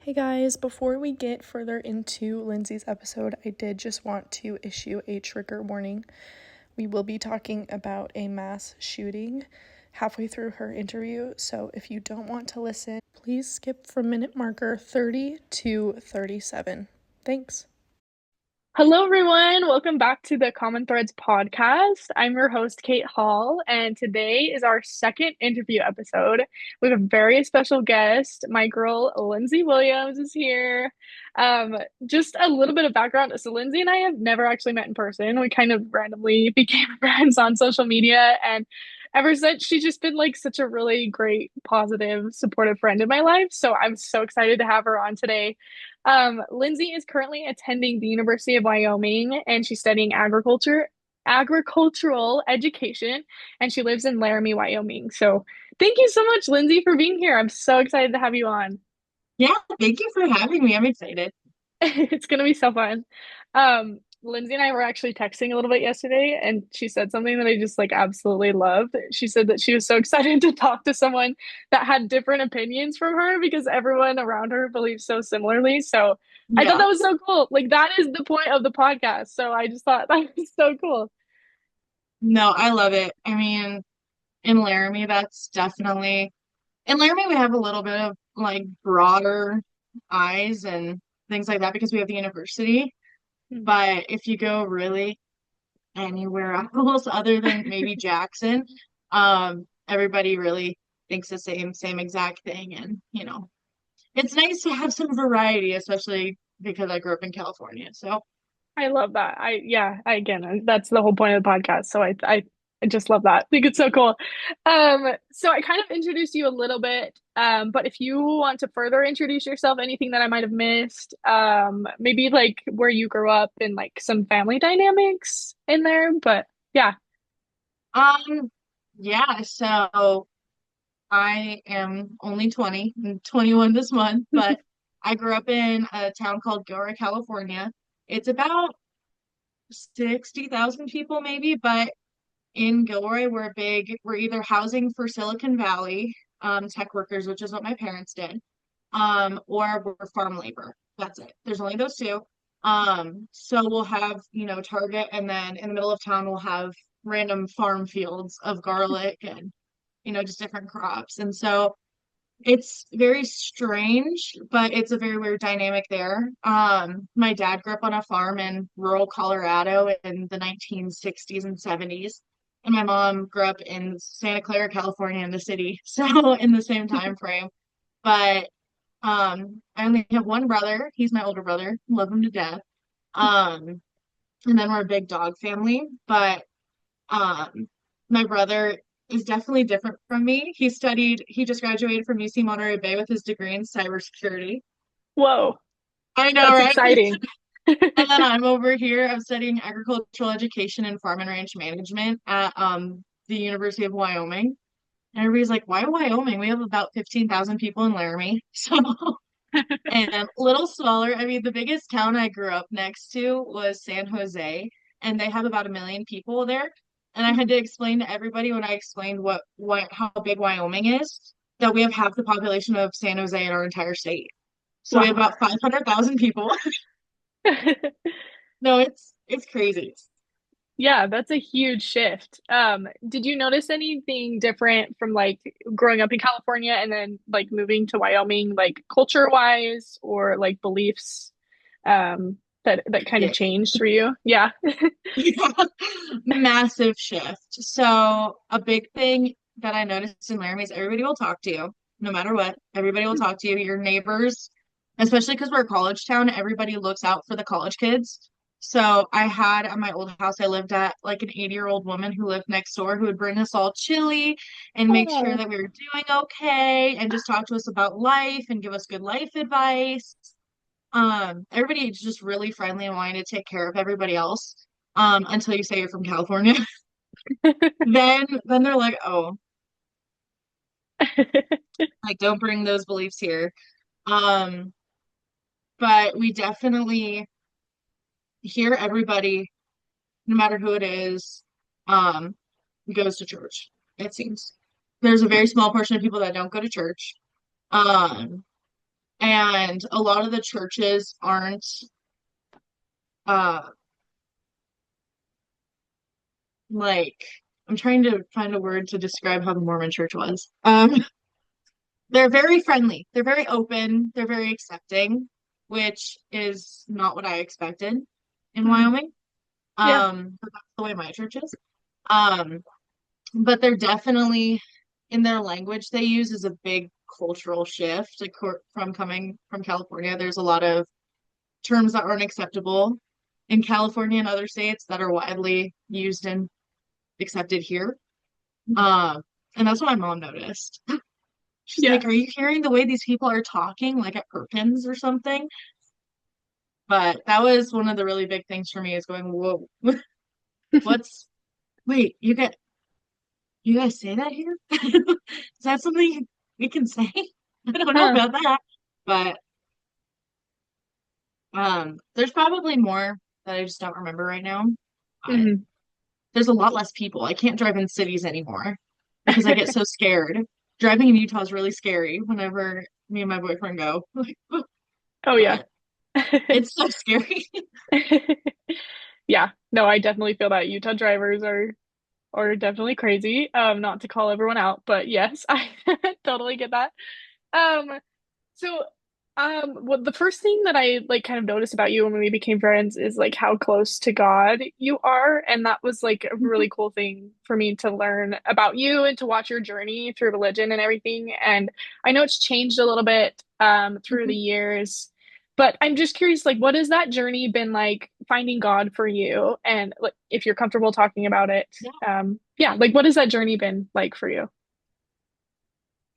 Hey guys, before we get further into Lindsey's episode, I did just want to issue a trigger warning. We will be talking about a mass shooting halfway through her interview, so if you don't want to listen, please skip from minute marker 30 to 37. Thanks. Hello, everyone. Welcome back to the Common Threads podcast. I'm your host, Kate Hall, and today is our second interview episode. We have a very special guest. My girl, Lindsey Williams, is here. Just a little bit of background. So, Lindsey and I have never actually met in person. We kind of randomly became friends on social media, and ever since, she's just been like such a really great, positive, supportive friend in my life. So, I'm so excited to have her on today. Lindsey is currently attending the University of Wyoming and she's studying agricultural education, and she lives in Laramie, Wyoming. So thank you so much, Lindsey, for being here. I'm so excited to have you on. Yeah, thank you for having me. I'm excited. It's gonna be so fun. Lindsey and I were actually texting a little bit yesterday, and she said something that I just like absolutely loved. She said that she was so excited to talk to someone that had different opinions from her because everyone around her believes so similarly. So I thought Yeah. that was so cool. Like that is the point of the podcast. So I just thought that was so cool. No, I love it. I mean, in Laramie, that's definitely in Laramie we have a little bit of like broader eyes and things like that because we have the university. But if you go really anywhere else other than maybe Jackson, everybody really thinks the same exact thing. And, it's nice to have some variety, especially because I grew up in California. So I love that. Again, that's the whole point of the podcast. So I just love that. I think it's so cool. So I kind of introduced you a little bit. But if you want to further introduce yourself, anything that I might have missed, maybe like where you grew up and like some family dynamics in there. But yeah. yeah, so I am only 20, I'm 21 this month, but I grew up in a town called Gilroy, California. It's about 60,000 people maybe, but in Gilroy, we're either housing for Silicon Valley tech workers, which is what my parents did, or we're farm labor. That's it. There's only those two. So we'll have, Target, and then in the middle of town, we'll have random farm fields of garlic and, just different crops. And so it's very strange, but it's a very weird dynamic there. My dad grew up on a farm in rural Colorado in the 1960s and 70s, and my mom grew up in Santa Clara, California, in the city, so in the same time frame. But I only have one brother. He's my older brother. Love him to death. Um, and then we're a big dog family, but um, my brother is definitely different from me. He just graduated from UC Monterey Bay with his degree in cybersecurity. Whoa, I know, that's right? exciting. And then I'm over here. I'm studying agricultural education and farm and ranch management at the University of Wyoming. And everybody's like, why Wyoming? We have about 15,000 people in Laramie. So, and a little smaller. I mean, the biggest town I grew up next to was San Jose, and they have about 1 million people there. And I had to explain to everybody when I explained how big Wyoming is, that we have half the population of San Jose in our entire state. So we have Wow. about 500,000 people. No, it's crazy. Yeah, that's a huge shift. Did you notice anything different from like growing up in California and then like moving to Wyoming, like culture wise or like beliefs, that kind of Yeah. changed for you? Yeah. Yeah. Massive shift. So a big thing that I noticed in Laramie is everybody will talk to you, no matter what. Everybody will talk to you. Your neighbors, especially because we're a college town, everybody looks out for the college kids. So I had at my old house I lived at like an 80-year-old woman who lived next door who would bring us all chili and make sure Oh, that we were doing okay and just talk to us about life and give us good life advice. Everybody is just really friendly and wanting to take care of everybody else. Until you say you're from California. Then they're like, oh, like don't bring those beliefs here. Um, but we definitely hear everybody, no matter who it is, um, goes to church, it seems. There's a very small portion of people that don't go to church. Um, And a lot of the churches aren't uh like I'm trying to find a word to describe how the Mormon church was. They're very friendly. They're very open. They're very accepting, which is not what I expected in Mhm. Wyoming. Yeah. But that's the way my church is. Um, but they're definitely in their language they use is a big cultural shift from coming from California. There's a lot of terms that aren't acceptable in California and other states that are widely used and accepted here. Um, and that's what my mom noticed. She's Yeah. like, "Are you hearing the way these people are talking, like at Perkins or something?" But that was one of the really big things for me is going, "Whoa, what's wait, you guys say that here? Is that something we can say? I don't know Huh. about that." But there's probably more that I just don't remember right now. But Mhm. there's a lot less people. I can't drive in cities anymore because I get so scared. Driving in Utah is really scary whenever me and my boyfriend go. Oh yeah. But it's so scary. Yeah. No, I definitely feel that Utah drivers are definitely crazy. Not to call everyone out, but yes, I totally get that. Um, So, what the first thing that I like kind of noticed about you when we became friends is like how close to God you are, and that was like a really cool thing for me to learn about you and to watch your journey through religion and everything. And I know it's changed a little bit through the years, but I'm just curious, like, what has that journey been like finding God for you? And like, if you're comfortable talking about it, Yeah, yeah, like, what has that journey been like for you?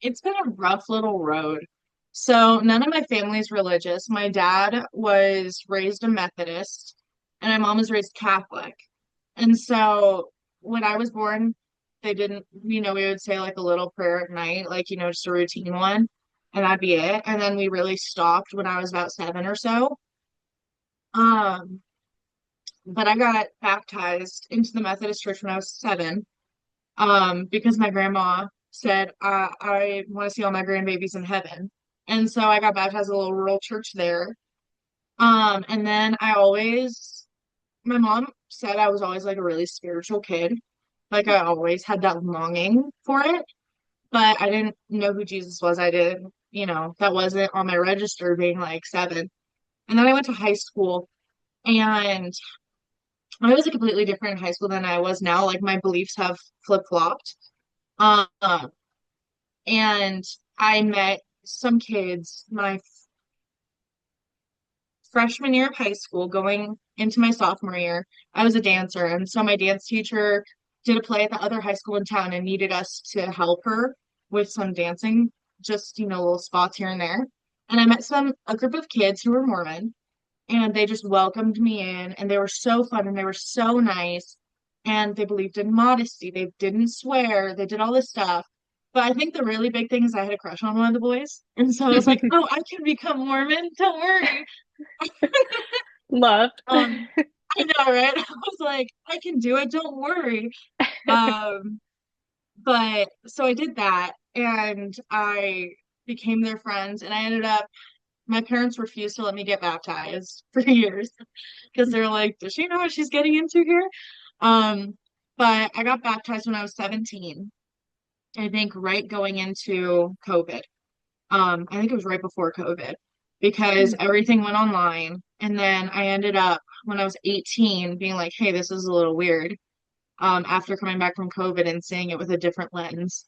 it's been a rough little road. So none of my family's religious. My dad was raised a Methodist, and my mom was raised Catholic. And so when I was born, they didn't, we would say like a little prayer at night, like, just a routine one, and that'd be it. And then we really stopped when I was about 7 or so. Um, but I got baptized into the Methodist church when I was 7, because my grandma said, I want to see all my grandbabies in heaven. And so I got baptized at a little rural church there. And then my mom said I was always like a really spiritual kid. Like I always had that longing for it, but I didn't know who Jesus was. I didn't, that wasn't on my register being like 7. And then I went to high school and I was a completely different in high school than I was now. Like my beliefs have flip-flopped. Um, and I met some kids my freshman year of high school going into my sophomore year. I was a dancer, and so my dance teacher did a play at the other high school in town and needed us to help her with some dancing, just little spots here and there. And I met a group of kids who were Mormon, and they just welcomed me in, and they were so fun and they were so nice, and they believed in modesty. They didn't swear. They did all this stuff. But I think the really big thing is I had a crush on one of the boys. And so I was like, oh, I can become Mormon. Don't worry. Love. Um, I know, right? I was like, I can do it, don't worry. Um, but so I did that and I became their friends and I ended up my parents refused to let me get baptized for years because they're like, does she know what she's getting into here? Um, but I got baptized when I was 17, I think right going into COVID. I think it was right before COVID because everything went online. And then I ended up, when I was 18, being like, hey, this is a little weird. After coming back from COVID and seeing it with a different lens.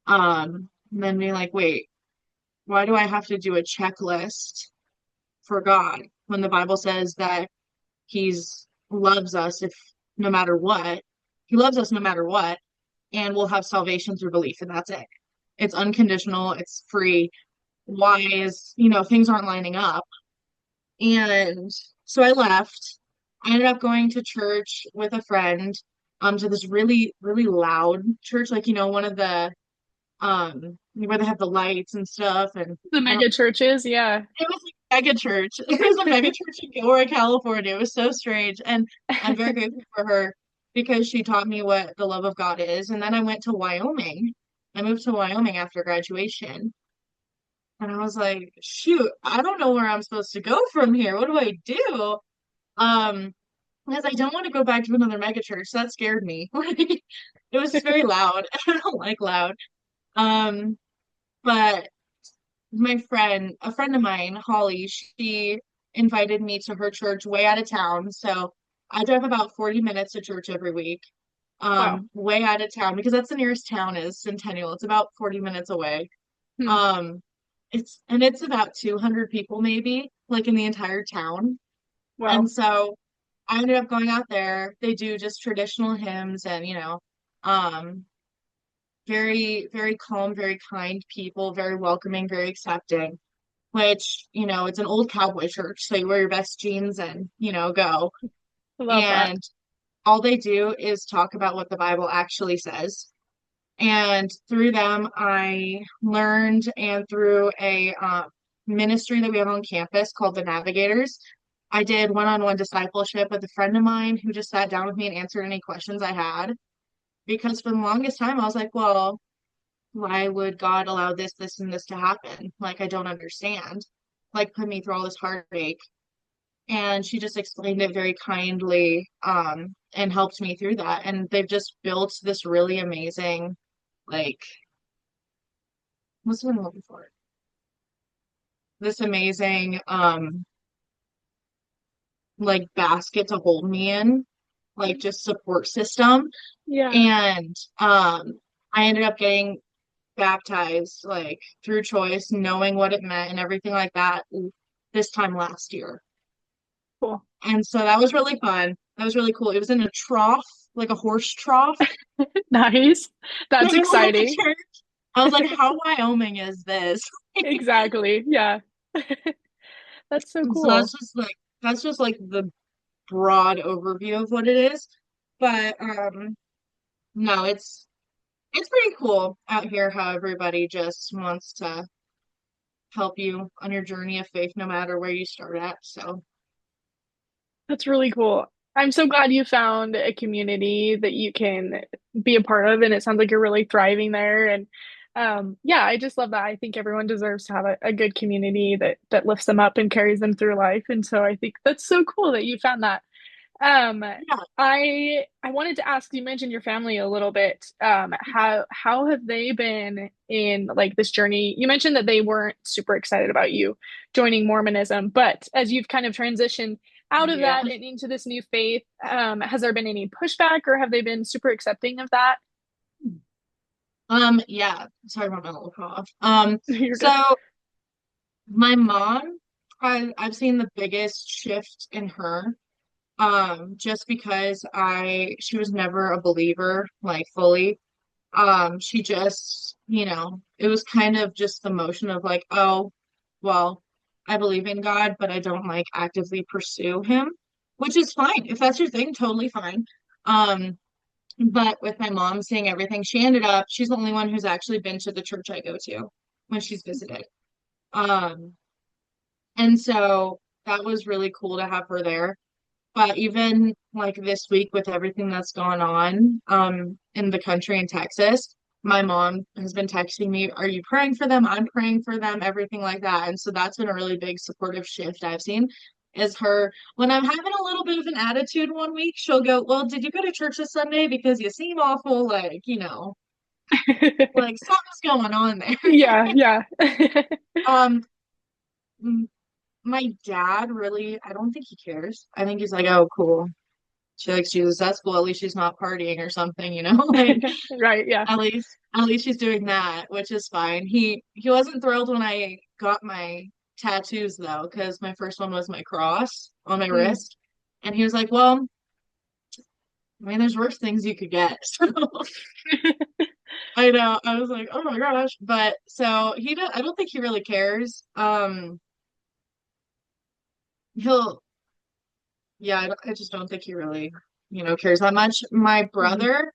And then being like, wait, why do I have to do a checklist for God when the Bible says that He's loves us if no matter what, He loves us no matter what, and we'll have salvation through belief, and that's it. It's unconditional, it's free. Why things aren't lining up? And so I left. I ended up going to church with a friend, to this really, really loud church, like, one of the where they have the lights and stuff. And The I don't mega churches, yeah. it was a mega church. It was a mega church in Gilroy, California. It was so strange. And I'm very grateful for her because she taught me what the love of God is. And then I went to Wyoming. I moved to Wyoming after graduation. And I was like, shoot, I don't know where I'm supposed to go from here. What do I do? Um, because I don't want to go back to another mega church. That scared me. It was just very loud. I don't like loud. Um, but a friend of mine, Holly, she invited me to her church way out of town. So I drive about 40 minutes to church every week. Wow. Way out of town because that's the nearest town is Centennial. It's about 40 minutes away. Hmm. Um, it's about 200 people maybe, like in the entire town. And Wow. so I ended up going out there. They do just traditional hymns and, um, very, very calm, very kind people, very welcoming, very accepting, which, it's an old cowboy church. So you wear your best jeans and, go. I love that. And all they do is talk about what the Bible actually says. And through them, I learned, and through a ministry that we have on campus called the Navigators, I did one-on-one discipleship with a friend of mine who just sat down with me and answered any questions I had. Because for the longest time, I was like, well, why would God allow this, this, and this to happen? Like, I don't understand. Like, put me through all this heartache. And she just explained it very kindly, and helped me through that. And they've just built this really amazing, like, what's the word I'm looking for? This amazing, like basket to hold me in, like just support system. Yeah. And I ended up getting baptized like through choice, knowing what it meant and everything like that this time last year. Cool. And so that was really fun. That was really cool. It was in a trough, like a horse trough, Nice. in That's the middle of the exciting. church. I was like, how Wyoming is this? Exactly. Yeah. That's so And so cool. that's just like the broad overview of what it is. But no, it's pretty cool out here how everybody just wants to help you on your journey of faith no matter where you start at. So That's really cool. I'm so glad you found a community that you can be a part of, and it sounds like you're really thriving there. And yeah, I just love that. I think everyone deserves to have a good community that lifts them up and carries them through life. And so I think that's so cool that you found that. Um, yeah. I wanted to ask, you mentioned your family a little bit. How have they been in like this journey? You mentioned that they weren't super excited about you joining Mormonism, but as you've kind of transitioned out of Yeah. that and into this new faith, has there been any pushback or have they been super accepting of that? Yeah. Sorry about my little cough. You're good. So my mom, I've seen the biggest shift in her. Just because she was never a believer, like fully. She just, it was kind of just the motion of like, oh, well, I believe in God, but I don't like actively pursue him, which is fine. If that's your thing, totally fine. Um, but with my mom seeing everything, she's the only one who's actually been to the church I go to when she's visited. Um, and so that was really cool to have her there. But even like this week with everything that's gone on in the country in Texas, my mom has been texting me, "Are you praying for them? I'm praying for them," everything like that. And so that's been a really big supportive shift I've seen is her when I'm having a little bit of an attitude one week, she'll go, "Well, did you go to church this Sunday? Because you seem awful, like, like something's going on there." Yeah, yeah. Um, m- my dad really, I don't think he cares. I think he's like, "Oh, cool. She likes Jesus. That's cool. At least she's not partying or something, Like Right, yeah. at least she's doing that, which is fine. He wasn't thrilled when I got my tattoos though, because my first one was my cross on my Mm. wrist. And he was like, well, I mean, there's worse things you could get. So I know. I was like, oh my gosh. But so I don't think he really cares. He'll yeah, I just don't think he really, cares that much. My Mhm. brother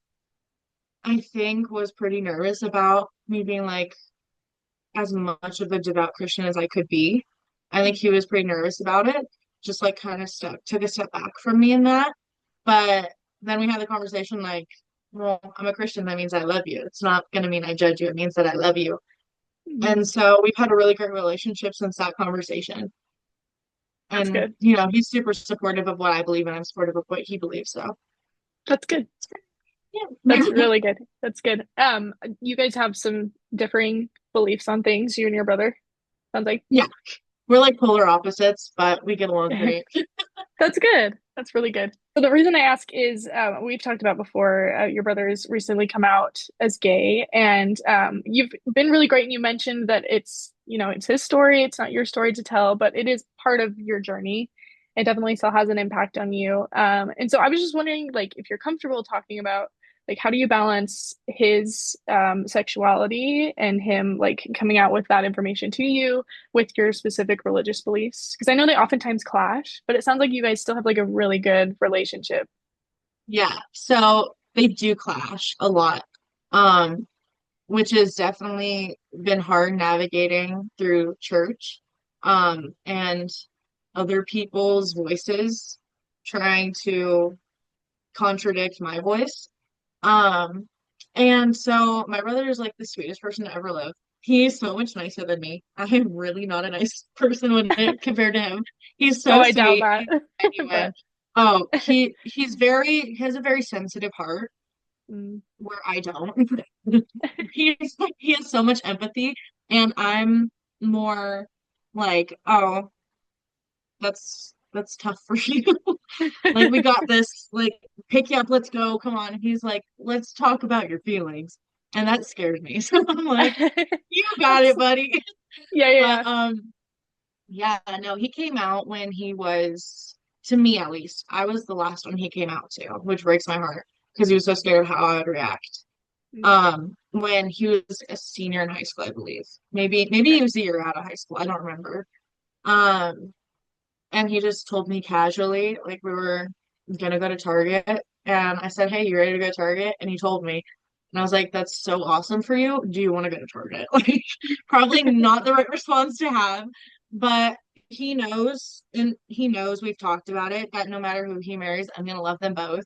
I think was pretty nervous about me being like as much of a devout Christian as I could be. I think he was pretty nervous about it, just like kind of took a step back from me in that. But then we had the conversation like, well, I'm a Christian, that means I love you. It's not gonna mean I judge you, it means that I love you. Mhm. And so we've had a really great relationship since that conversation. That's And, good. he's super supportive of what I believe and I'm supportive of what he believes. So, That's good. That's yeah. really good. That's good. You guys have some differing beliefs on things, you and your brother, sounds like. Yeah. We're like polar opposites, but we get along great. That's good. That's really good. So the reason I ask is we've talked about before, your brother has recently come out as gay, and you've been really great. And you mentioned that it's his story. It's not your story to tell, but it is part of your journey. It definitely still has an impact on you. And so I was just wondering, like, if you're comfortable talking about, like, how do you balance his sexuality and him, like, coming out with that information to you with your specific religious beliefs? Because I know they oftentimes clash, but it sounds like you guys still have like a really good relationship. Yeah. So they do clash a lot. Um, which has definitely been hard navigating through church, and other people's voices trying to contradict my voice. Um, and so my brother is like the sweetest person to ever live. He's so much nicer than me. I am really not a nice person compared to him. He's Oh, so I doubt sweet, that. he's genuine. But Oh, he has a very sensitive heart mm, where I don't. He has so much empathy, and I'm more like, oh, that's tough for you. Like we got this, like pick you up, let's go, come on. And he's like, let's talk about your feelings. And that scared me. So I'm like, you got it, that's buddy. yeah, yeah, But yeah. yeah, no, he came out when he was, to me at least, I was the last one he came out to, which breaks my heart because he was so scared of how I would react. Mm, When he was a senior in high school, I believe. Maybe he okay. was a year out of high school. I don't remember. Um, and he just told me casually, like we were gonna go to Target, and I said, "Hey, you ready to go to Target?" And he told me, and I was like, "That's so awesome for you. Do you want to go to Target?" Like, probably not the right response to have, but he knows, and he knows we've talked about it, that no matter who he marries, I'm gonna love them both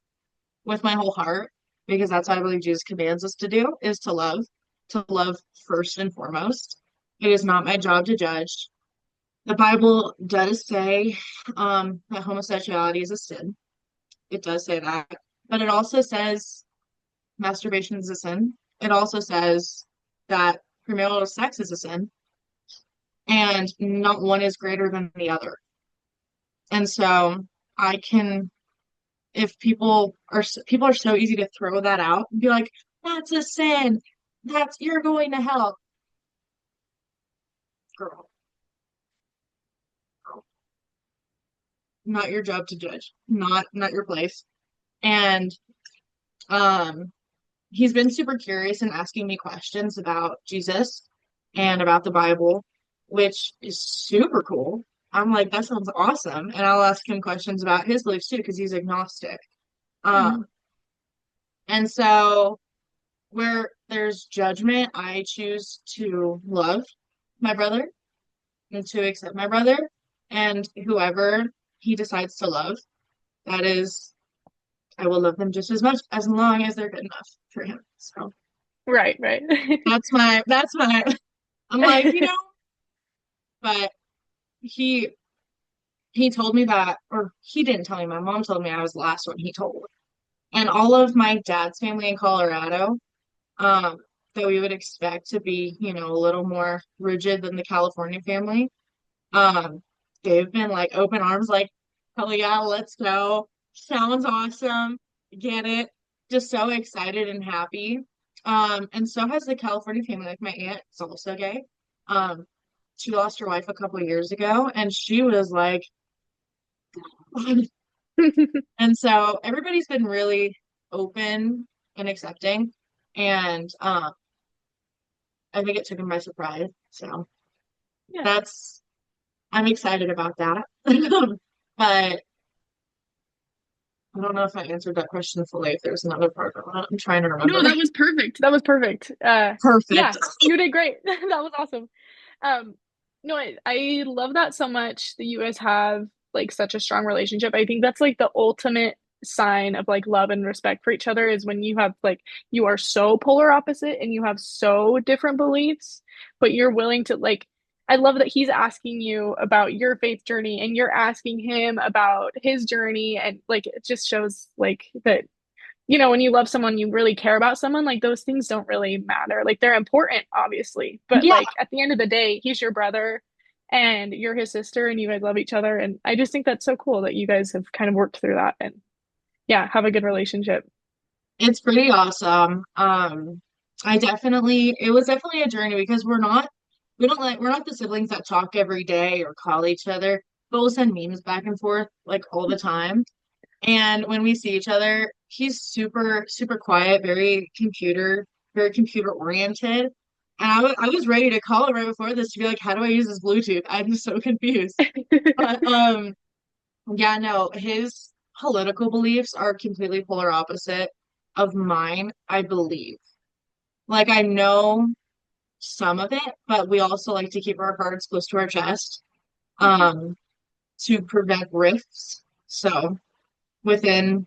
with my whole heart because that's what I believe Jesus commands us to do is to love first and foremost. It is not my job to judge. The Bible does say that homosexuality is a sin. It does say that. But it also says masturbation is a sin. It also says that premarital sex is a sin, and not one is greater than the other. And so I can if people are so easy to throw that out and be like, that's a sin. That's you're going to hell. Girl, girl. Not your job to judge. Not your place. And um he's been super curious and asking me questions about Jesus and about the Bible, which is super cool. I'm like, that sounds awesome. And I'll ask him questions about his beliefs too, because he's agnostic. Mhm. Um, and so where there's judgment, I choose to love my brother and to accept my brother and whoever he decides to love. That is, I will love them just as long as they're good enough for him. So Right, right. that's my, I'm like, but he, he told me that, or he didn't tell me, my mom told me I was the last one he told. And all of my dad's family in Colorado, um, that we would expect to be, a little more rigid than the California family. Um, they've been like open arms, like, hell yeah, let's go. Sounds awesome. Get it. Just so excited and happy. And so has the California family. Like my aunt is also gay. Um, she lost her wife a couple of years ago, and she was like, and so everybody's been really open and accepting, and I think it took him by surprise. So Yeah. that's I'm excited about that. But I don't know if I answered that question fully. If there's another part of it, I'm trying to No, remember. that was perfect. That was perfect. Perfect. Yeah, you did great. That was awesome. Um, no, I love that so much that you guys have like such a strong relationship. I think that's like the ultimate sign of like love and respect for each other is when you have like you are so polar opposite and you have so different beliefs, but you're willing to like, I love that he's asking you about your faith journey and you're asking him about his journey. And like, it just shows like that, when you love someone, you really care about someone, like those things don't really matter. Like they're important, obviously, but Yeah, like at the end of the day, he's your brother and you're his sister and you guys love each other. And I just think that's so cool that you guys have kind of worked through that and yeah, have a good relationship. it's pretty awesome. It was definitely a journey because we're not the siblings that talk every day or call each other, but we'll send memes back and forth like all the time. And when we see each other, he's super, super quiet, very computer oriented. And I was ready to call him right before this to be like, how do I use this Bluetooth? I'm so confused. But yeah, no, his political beliefs are completely polar opposite of mine, I believe. Like I know some of it, but we also like to keep our cards close to our chest, um, to prevent rifts. So within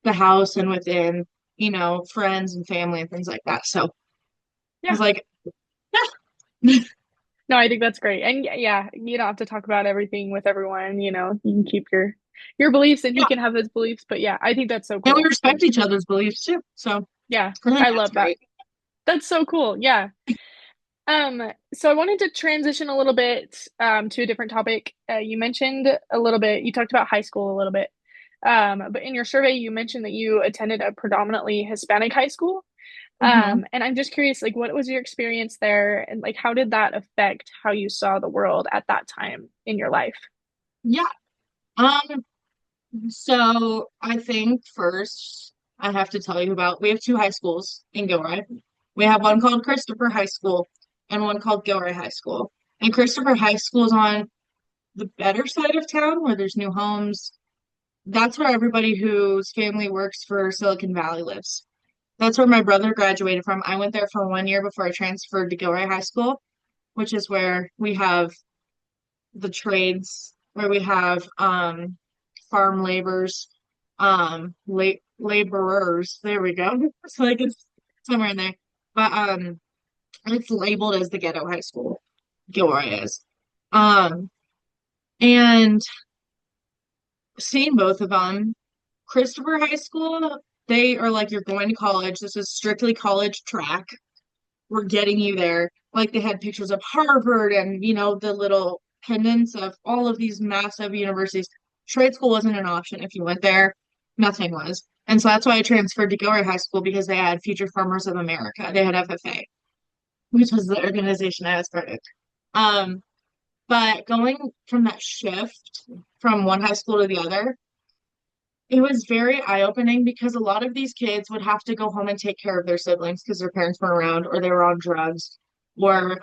the house and within, friends and family and things like that. So I was Yeah. like, yeah, No, I think that's great. And yeah, you don't have to talk about everything with everyone, you can keep your beliefs and he yeah. can have his beliefs. But yeah, I think that's so And we cool. respect each other's beliefs too. So Yeah, I think I that's love that. great. That's so cool. Yeah. So I wanted to transition a little bit to a different topic. You mentioned a little bit, you talked about high school a little bit. But in your survey, you mentioned that you attended a predominantly Hispanic high school. Hmm. And I'm just curious, like, what was your experience there, and like, how did that affect how you saw the world at that time in your life? Yeah. Um, so I think first I have to tell you about we have two high schools in Gilroy. We have one called Christopher High School and one called Gilroy High School. And Christopher High School is on the better side of town where there's new homes. That's where everybody whose family works for Silicon Valley lives. That's where my brother graduated from. I went there for 1 year before I transferred to Gilroy High School, which is where we have the trades, where we have farm laborers, laborers. There we go. So like it's somewhere in there. But it's labeled as the ghetto high school. Gilroy is. Um and seeing both of them, Christopher High School, they are like you're going to college. This is strictly college track. We're getting you there. Like they had pictures of Harvard and, the little pendants of all of these massive universities. Trade school wasn't an option. If you went there, nothing was. And so that's why I transferred to Gilroy High School because they had Future Farmers of America. They had FFA, which was the organization I was part of. Um, but going from that shift from one high school to the other, it was very eye-opening because a lot of these kids would have to go home and take care of their siblings because their parents weren't around or they were on drugs or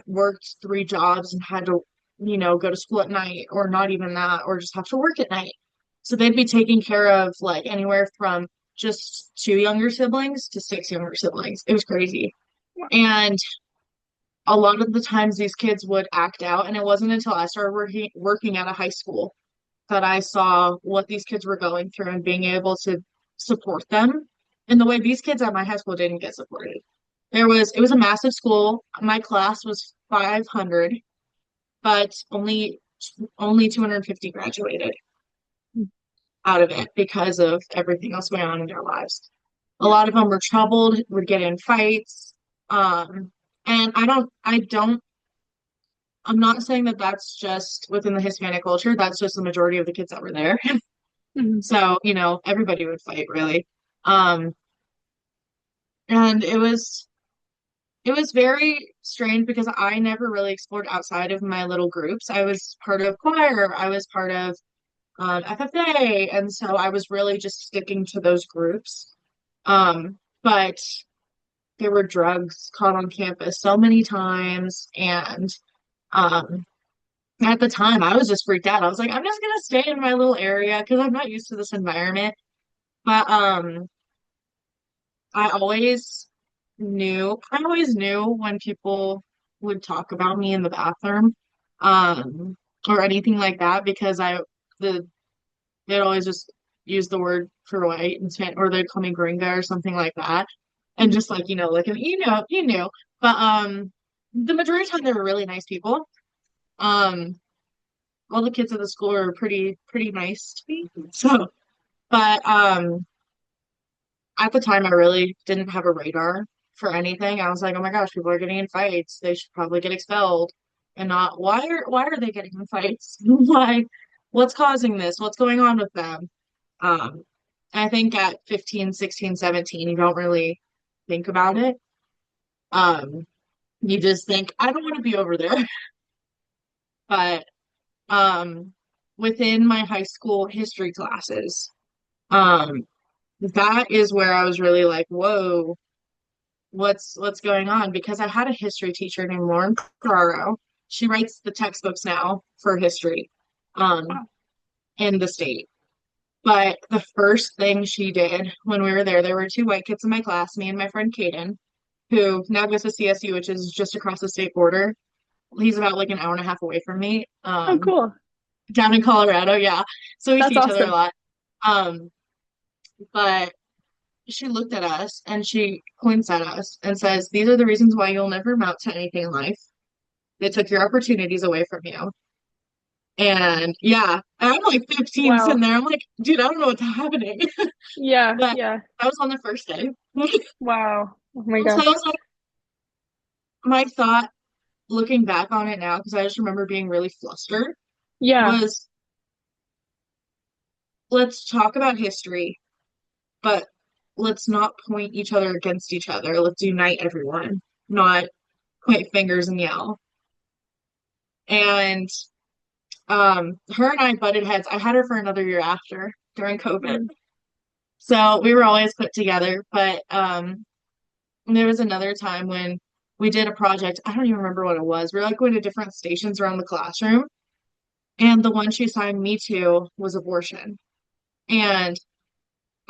worked three jobs and had to, go to school at night or not even that or just have to work at night. So they'd be taking care of like anywhere from just two younger siblings to six younger siblings. It was crazy. And a lot of the times these kids would act out, and it wasn't until I started working at a high school that I saw what these kids were going through and being able to support them in the way these kids at my high school didn't get supported. It was a massive school. My class was 500, but only 250 graduated out of it because of everything else going on in their lives. A Yeah. lot of them were troubled, would get in fights. Um, and I'm not saying that that's just within the Hispanic culture. That's just the majority of the kids that were there. Mhm. So, everybody would fight really. Um, and it was very strange because I never really explored outside of my little groups. I was part of choir, I was part of FFA, and so I was really just sticking to those groups. But there were drugs caught on campus so many times, and um, at the time I was just freaked out. I was like, I'm just gonna stay in my little area because I'm not used to this environment. But I always knew when people would talk about me in the bathroom, um, or anything like that because the they'd always just use the word for white and or they'd call me gringa or something like that. and just like, like, you knew. But the majority of the time they were really nice people. Um, all the kids at the school were pretty nice to me. So, but at the time I really didn't have a radar for anything. I was like, oh my gosh, people are getting in fights. They should probably get expelled. And not why are they getting in fights? Why what's causing this? What's going on with them? Um, I think at 15, 16, 17, you don't really think about it. Um, you just think, I don't want to be over there. But um, within my high school history classes, um, that is where I was really like, whoa, what's going on? Because I had a history teacher named Lauren Carraro. She writes the textbooks now for history, um, Wow. in the state. But the first thing she did when we were there were two white kids in my class, me and my friend Caden, who now goes to CSU, which is just across the state border. He's about like an hour and a half away from me, Oh, cool. down in Colorado. Yeah. So we see That's each other a awesome. lot. Um, but she looked at us and she points at us and says, these are the reasons why you'll never amount to anything in life. They took your opportunities away from you. And yeah, I'm like 15 sitting Wow. there. I'm like, dude, I don't know what's happening. Yeah, But yeah. that was on the first day. Wow. Oh my And so I gosh. was like, my thought looking back on it now, because I just remember being really flustered, Yeah. was let's talk about history, but let's not point each other against each other. Let's unite everyone, not point fingers and yell. And her and I butted heads. I had her for another year after during COVID. Mm. So we were always put together, but there was another time when we did a project. I don't even remember what it was. We were like going to different stations around the classroom, and the one she assigned me to was abortion. And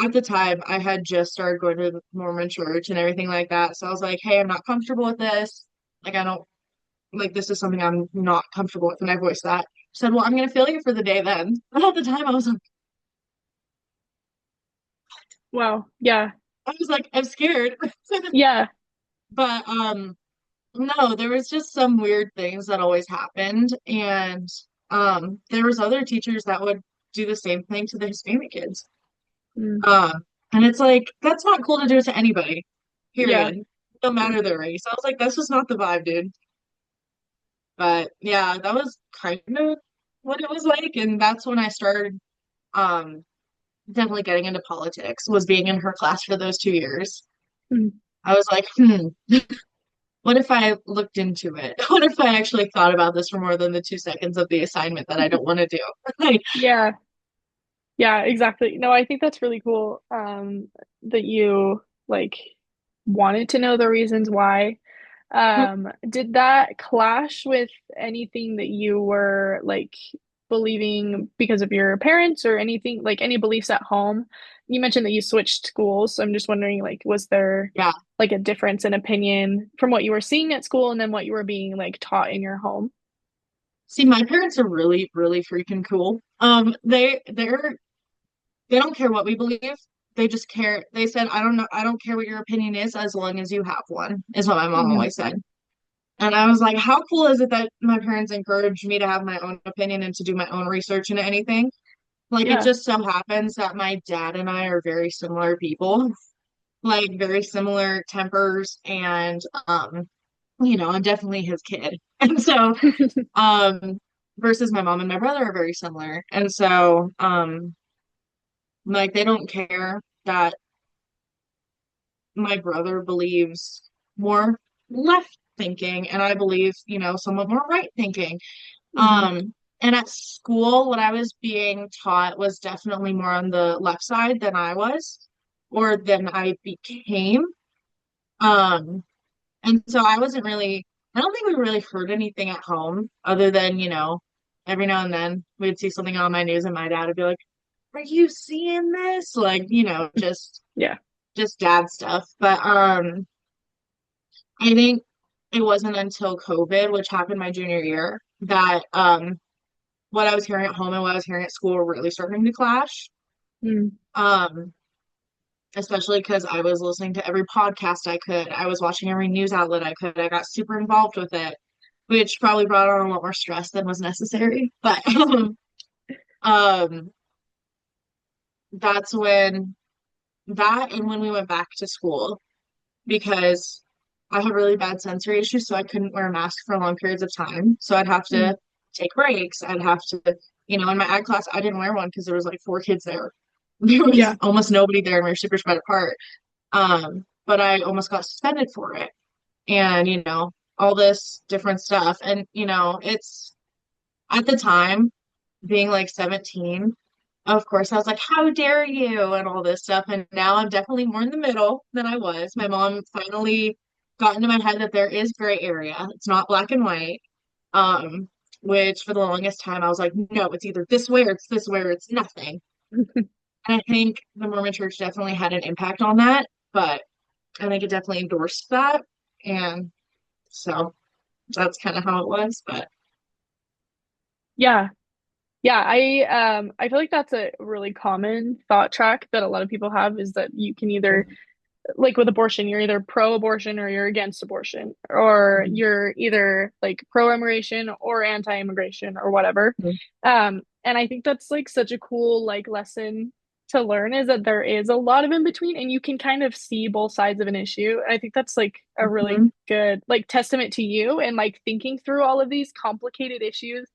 at the time, I had just started going to the Mormon church and everything like that. So I was like, hey, I'm not comfortable with this. Like, I don't like this is something I'm not comfortable with. And I voiced that. She said, well, I'm going to fail you for the day then. And at the time, Wow. Yeah. I was like, I'm scared. Yeah. But no, there was just some weird things that always happened. And there was other teachers that would do the same thing to the Hispanic kids. Mm. And it's like, that's not cool to do it to anybody, Yeah. period. No matter their race. I was like, that's just not the vibe, dude. But yeah, that was kind of what it was like. And that's when I started um definitely getting into politics, was being in her class for those 2 years. Mm. I was like, what if I looked into it? What if I actually thought about this for more than the 2 seconds of the assignment that I don't want to do? Like, Yeah. Yeah, exactly. No, I think that's really cool, that you like wanted to know the reasons why. Did that clash with anything that you were like believing because of your parents or anything, like any beliefs at home? You mentioned that you switched schools, so I'm just wondering, like, was there yeah. like a difference in opinion from what you were seeing at school and then what you were being like taught in your home? See, my parents are really freaking cool. They don't care what we believe. They just care. They said, I don't know, I don't care what your opinion is as long as you have one, is what my mom Mhm. always said. And I was like, how cool is it that my parents encouraged me to have my own opinion and to do my own research into anything? Like, it Yeah. just so happens that my dad and I are very similar people, like very similar tempers, and I'm definitely his kid. And so, um, versus my mom and my brother are very similar. And so, like they don't care that my brother believes more left thinking and I believe, somewhat more right thinking. Mhm. And at school, what I was being taught was definitely more on the left side than I was, or than I became. Um, and so I don't think we really heard anything at home other than, every now and then we'd see something on my news and my dad would be like, are you seeing this? Like, Yeah. just dad stuff. But I think it wasn't until COVID, which happened my junior year, that what I was hearing at home and what I was hearing at school were really starting to clash. Mm. Um, especially because I was listening to every podcast I could. I was watching every news outlet I could. I got super involved with it, which probably brought on a lot more stress than was necessary. But um, that's when that and when we went back to school because I have really bad sensory issues, so I couldn't wear a mask for long periods of time. So I'd have Mm. to take breaks. I'd have to, in my ag class, I didn't wear one because there was like four kids there. There was Yeah. almost nobody there, and we were super spread apart. But I almost got suspended for it, and all this different stuff. And it's at the time being like 17. Of course, I was like, how dare you, and all this stuff. And now I'm definitely more in the middle than I was. My mom finally got into my head that there is gray area. It's not black and white. Um, which for the longest time I was like, no, it's either this way or it's this way or it's nothing. And I think the Mormon church definitely had an impact on that, but I think it definitely endorsed that. And so that's kind of how it was. But Yeah. Yeah, I feel like that's a really common thought track that a lot of people have is that you can either like with abortion, you're either pro-abortion or you're against abortion, or mhm, you're either like pro-immigration or anti-immigration or whatever. mhm. And I think that's like such a cool like lesson to learn is that there is a lot of in between and you can kind of see both sides of an issue. And I think that's like a really Mhm. good like testament to you and like thinking through all of these complicated issues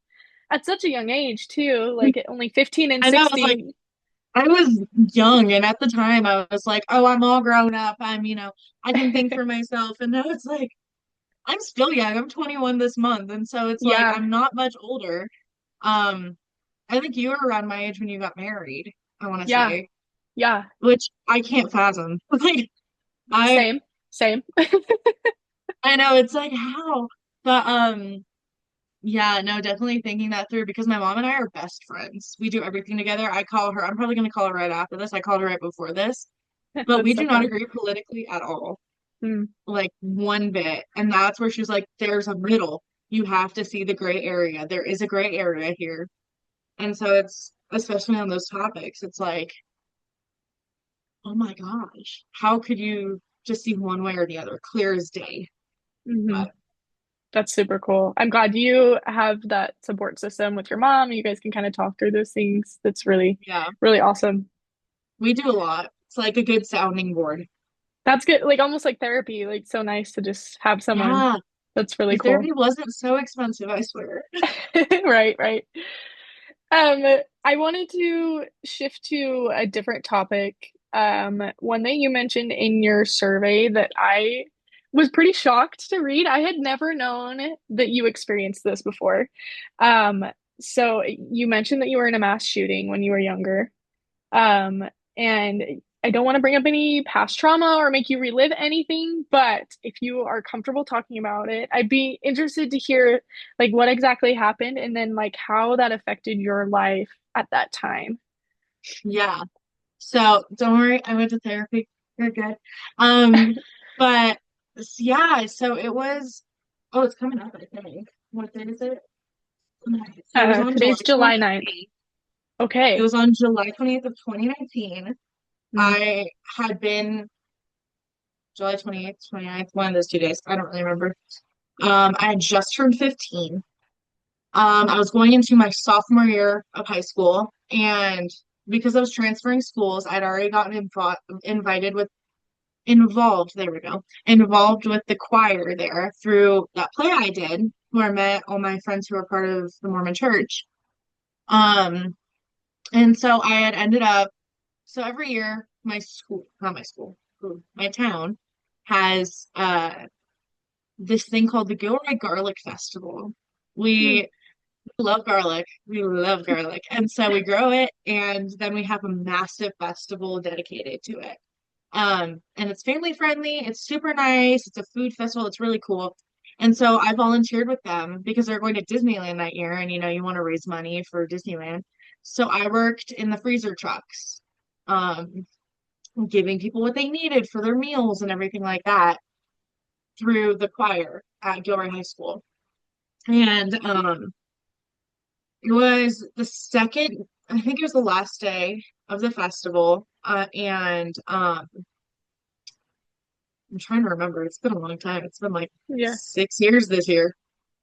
at such a young age too, like at only 15 and I know, I was like, 16. I was young, and at the time I was like, oh, I'm all grown up. I can think for myself. And now it's like, I'm still young. I'm 21 this month. And so it's like, Yeah, I'm not much older. Um, I think you were around my age when you got married, I want to yeah, say, yeah. which I can't fathom. Like, I, Same, same. I know it's like, how? But, yeah, no, definitely thinking that through because my mom and I are best friends. We do everything together. I call her, I'm probably going to call her right after this. I called her right before this, but we That's so do not funny. agree politically at all, Hmm. like one bit. And that's where she's like, there's a middle. You have to see the gray area. There is a gray area here. And so it's, especially on those topics, it's like, oh my gosh, how could you just see one way or the other, clear as day? Hmm. But That's super cool. I'm glad you have that support system with your mom. You guys can kind of talk through those things. That's really, yeah, really awesome. we do a lot. It's like a good sounding board. That's good. Like almost like therapy. Like so nice to just have someone. Yeah, That's really if cool. therapy wasn't so expensive, I swear. Right, right. Um, I wanted to shift to a different topic. One that you mentioned in your survey that I was pretty shocked to read. I had never known that you experienced this before. Um, so you mentioned that you were in a mass shooting when you were younger. Um, and I don't want to bring up any past trauma or make you relive anything, but if you are comfortable talking about it, I'd be interested to hear like what exactly happened and then like how that affected your life at that time. Yeah. So don't worry, I went to therapy. You're good. Um, but yeah, so it was, oh, it's coming up, I think. What day is it? So it was on July Today's July 9th. 20th. It Okay. was on July 20th of 2019. Mm. I had been July 28th, 29th, one of those 2 days. I don't really remember. I had just turned 15. I was going into my sophomore year of high school, and because I was transferring schools, I'd already gotten invited with involved, there we go, involved with the choir there through that play I did, where I met all my friends who were part of the Mormon church. Um, and so I had ended up, so every year, my school, not my school, my town has this thing called the Gilroy Garlic Festival. Mm. We love garlic. We love garlic. And so we grow it, and then we have a massive festival dedicated to it. And it's family friendly, it's super nice, it's a food festival, it's really cool. And so I volunteered with them because they're going to Disneyland that year, and you want to raise money for Disneyland. So I worked in the freezer trucks, um, giving people what they needed for their meals and everything like that through the choir at Gilroy High School. And it was the second I think it was the last day of the festival. And I'm trying to remember. It's been a long time. It's been like Yeah. 6 years this year.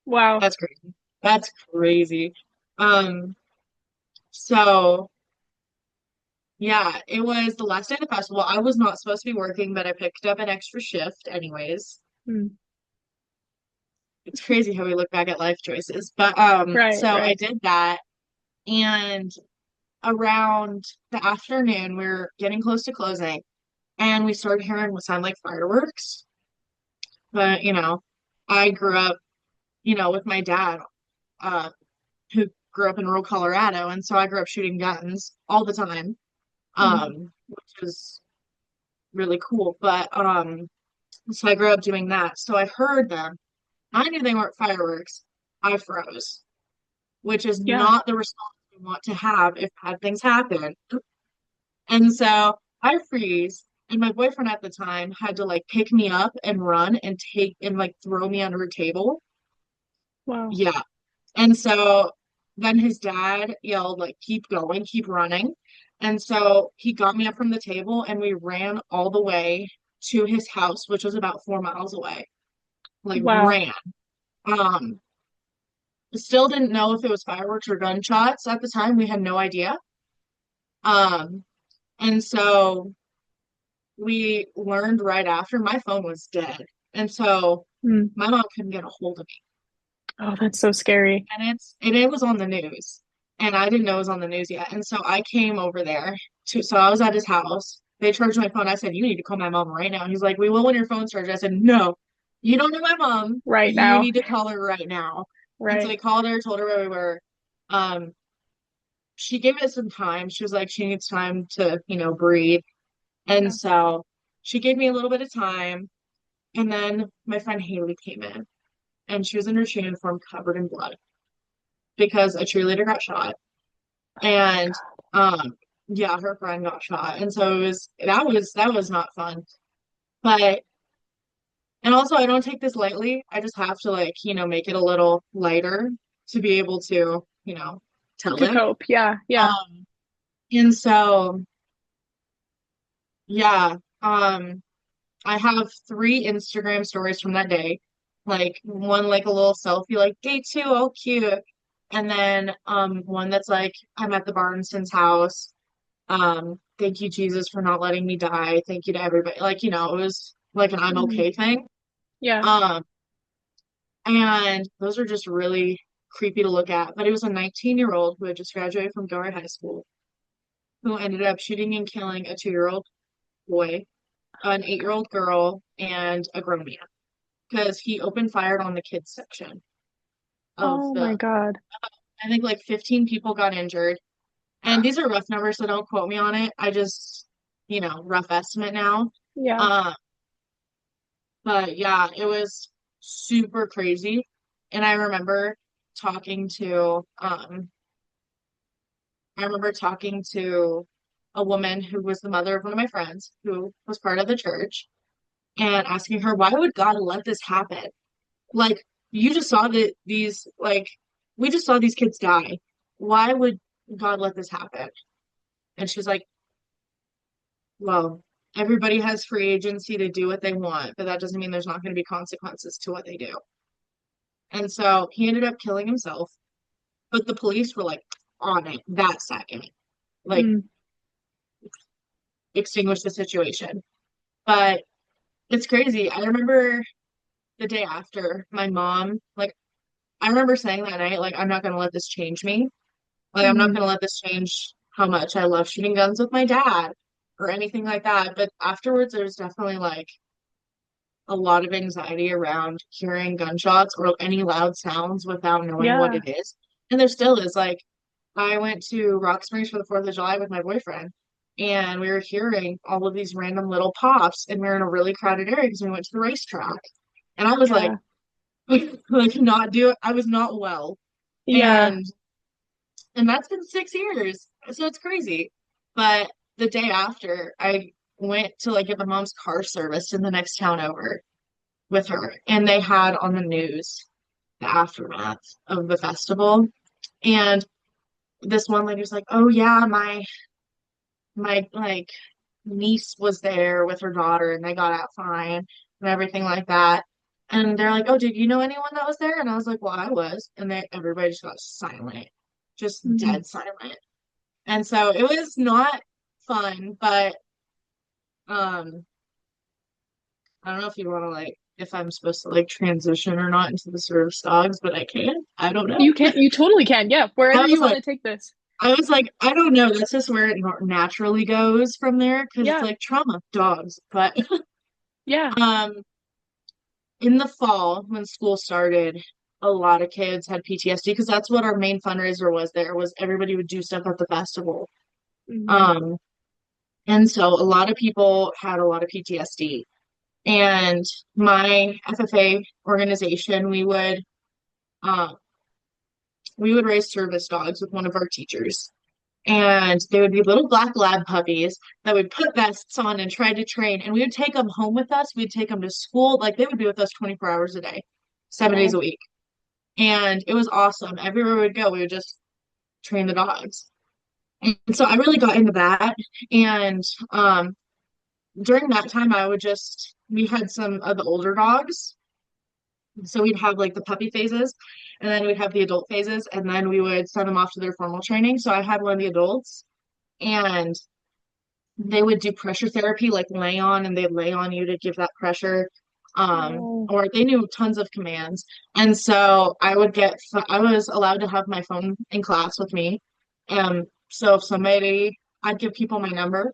Wow. That's crazy. That's crazy. Um, so yeah, it was the last day of the festival. I was not supposed to be working, but I picked up an extra shift anyways. Mm. It's crazy how we look back at life choices. But Right, so I right. did that, and around the afternoon, we are getting close to closing, and we started hearing what sounded like fireworks. But I grew up, with my dad, uh, who grew up in rural Colorado, and so I grew up shooting guns all the time, Mhm. which is really cool. But so I grew up doing that. So I heard them. I knew they weren't fireworks. I froze, which is Yeah. not the response we want to have if bad things happen. And so I freeze, and my boyfriend at the time had to like pick me up and run and take and like throw me under a table. Wow. Yeah. And so then his dad yelled, like, keep going, keep running. And so he got me up from the table and we ran all the way to his house, which was about 4 miles away. Like Wow. ran. Um, Still didn't know if it was fireworks or gunshots at the time. We had no idea. Um, and so we learned right after my phone was dead. And so Mm. my mom couldn't get a hold of me. Oh, that's so scary. And it was on the news. And I didn't know it was on the news yet. And so I came over there to so I was at his house. They charged my phone. I said, you need to call my mom right now. He's like, we will when your phone's charged. I said, no, you don't know my mom. Right You now. need to call her right now. And so Right. we called her, told her where we were. Um, she gave it some time. She was like, she needs time to, breathe. And Yeah. so she gave me a little bit of time. And then my friend Haley came in and she was in her cheer uniform covered in blood because a cheerleader got shot. And um yeah, her friend got shot. And so that was not fun. But and also I don't take this lightly. I just have to like, make it a little lighter to be able to, tell To it. cope. Yeah. Yeah. Um and so yeah, I have 3 Instagram stories from that day. Like one like a little selfie, like day two, oh cute. And then one that's like I'm at the Barneson's house. Thank you, Jesus, for not letting me die. Thank you to everybody. Like, it was like an I'm Mhm. okay thing. Yeah. Um, and those are just really creepy to look at. But it was a 19-year-old who had just graduated from Gilroy High School who ended up shooting and killing a 2-year-old boy, an 8-year-old girl, and a grown man because he opened fired on the kids section of Oh my the, God. I think like 15 people got injured. And these are rough numbers, so don't quote me on it. I just, rough estimate now. Yeah. Um, But yeah, it was super crazy. And talking to I remember talking to a woman who was the mother of one of my friends who was part of the church and asking her, why would God let this happen? Like you just saw that these like we just saw these kids die. Why would God let this happen? And she's like, well, everybody has free agency to do what they want, but that doesn't mean there's not going to be consequences to what they do. And so he ended up killing himself, but the police were like on it that second, like Mm. extinguish the situation. But it's crazy. I remember the day after my mom, like, I remember saying that night, like, I'm not going to let this change me. Like, I'm not Mhm. going to let this change how much I love shooting guns with my dad or anything like that. But afterwards, there's definitely like a lot of anxiety around hearing gunshots or any loud sounds without knowing what Yeah. it is. And there still is like I went to Rock Springs for the 4th of July with my boyfriend, and we were hearing all of these random little pops, and we are in a really crowded area because we went to the racetrack. And I was like, Yeah. I was not well. Yeah. And that's been 6 years. So it's crazy. But the day after, I went to like get my mom's car serviced in the next town over with her, and they had on the news the aftermath of the festival. And this one lady was like, "Oh yeah, my like niece was there with her daughter and they got out fine and everything like that." And they're like, "Oh, did you know anyone that was there?" And I was like, "Well, I was." And everybody just got silent, just Mhm. dead silent. And so it was not fun, but um, I don't know if you want to if I'm supposed to transition or not into the service dogs, but I can. I don't know. You totally can. Yeah, I wherever was you want like, to take this. I don't know. That's just where it naturally goes from there because it's Yeah. like trauma dogs. But Yeah. um, in the fall when school started, a lot of kids had PTSD because that's what our main fundraiser was. There was everybody would do stuff at the festival. Hmm. Um, and so a lot of people had a lot of PTSD. And my FFA organization, uh, we would raise service dogs with one of our teachers. And they would be little black lab puppies that would put vests on and try to train. And we would take them home with us. We'd take them to school. Like they would be with us 24 hours a day, 7 days a Wow. week. And it was awesome. Everywhere we would go, we would just train the dogs. And so I really got into that. And during that time, we had some of the older dogs. So we'd have like the puppy phases, and then we'd have the adult phases, and then we would send them off to their formal training. So I had one of the adults, and they would do pressure therapy, like lay on, and they'd lay on you to give that pressure. Oh. Or they knew tons of commands. And so I was allowed to have my phone in class with me. So if I'd give people my number.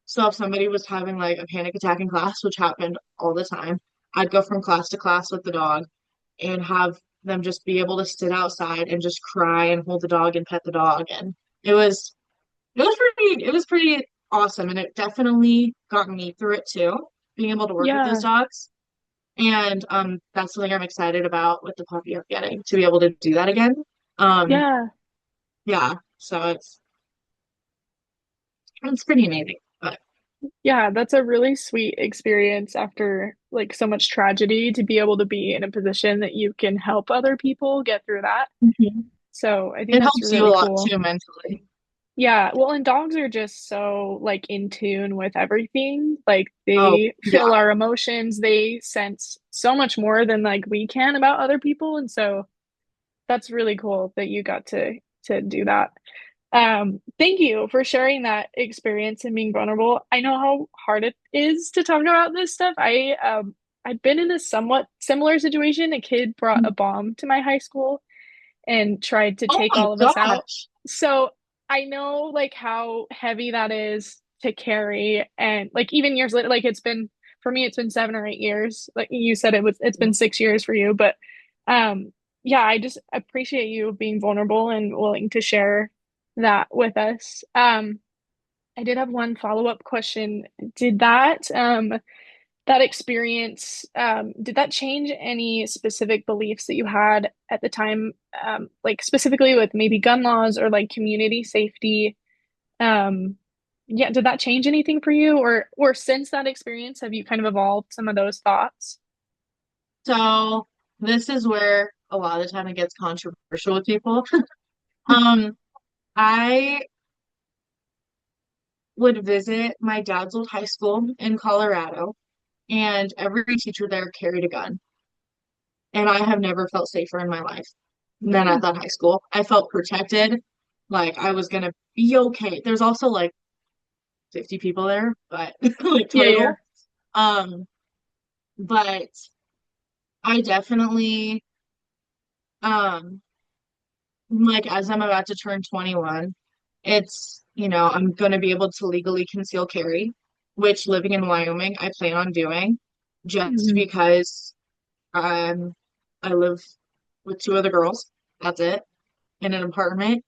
So if somebody was having like a panic attack in class, which happened all the time, I'd go from class to class with the dog and have them just be able to sit outside and just cry and hold the dog and pet the dog. And it was it was pretty awesome. And it definitely got me through it too, being able to work with those Yeah. dogs. And that's something I'm excited about with the puppy I'm getting, to be able to do that again. Um, Yeah. yeah, so it's pretty amazing. But Yeah, that's a really sweet experience after like so much tragedy to be able to be in a position that you can help other people get through that. Mhm. So I think It that's helps you a really lot cool. too mentally. Yeah, well, and dogs are just so like in tune with everything. Like Oh, they yeah. feel our emotions. They sense so much more than like we can about other people. And so that's really cool that you got to do that. Thank you for sharing that experience and being vulnerable. I know how hard it is to talk about this stuff. I've been in a somewhat similar situation. A kid brought a bomb to my high school and tried to Oh take my all of us out. gosh. So I know like how heavy that is to carry and like even years later, like it's been for me, it's been 7 or 8 years. Like you said, it's been 6 years for you, but um yeah, I just appreciate you being vulnerable and willing to share that with us. I did have one follow-up question. Did that experience, did that change any specific beliefs that you had at the time, like specifically with maybe gun laws or like community safety? Um, yeah, did that change anything for you, or since that experience, have you kind of evolved some of those thoughts? So this is where a lot of the time it gets controversial with people. Um, I would visit my dad's old high school in Colorado, and every teacher there carried a gun. And I have never felt safer in my life than Hmm. at that high school. I felt protected, like I was gonna be okay. There's also like 50 people there, but like Yeah, yeah. total. Um, but I definitely um like as I'm about to turn 21, I'm gonna be able to legally conceal carry, which living in Wyoming, I plan on doing just Hmm. because um I live with two other girls. That's it, in an apartment,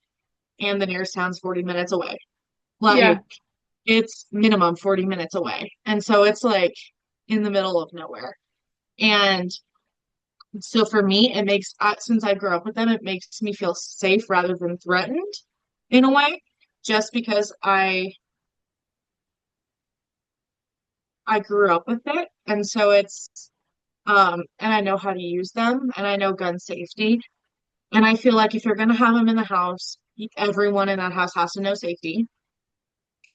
and the nearest town's 40 minutes away. Like Yeah, it's minimum 40 minutes away. And so it's like in the middle of nowhere. And so for me, since I grew up with them, it makes me feel safe rather than threatened in a way, just because I grew up with it. And so and I know how to use them and I know gun safety. And I feel like if you're going to have them in the house, everyone in that house has to know safety,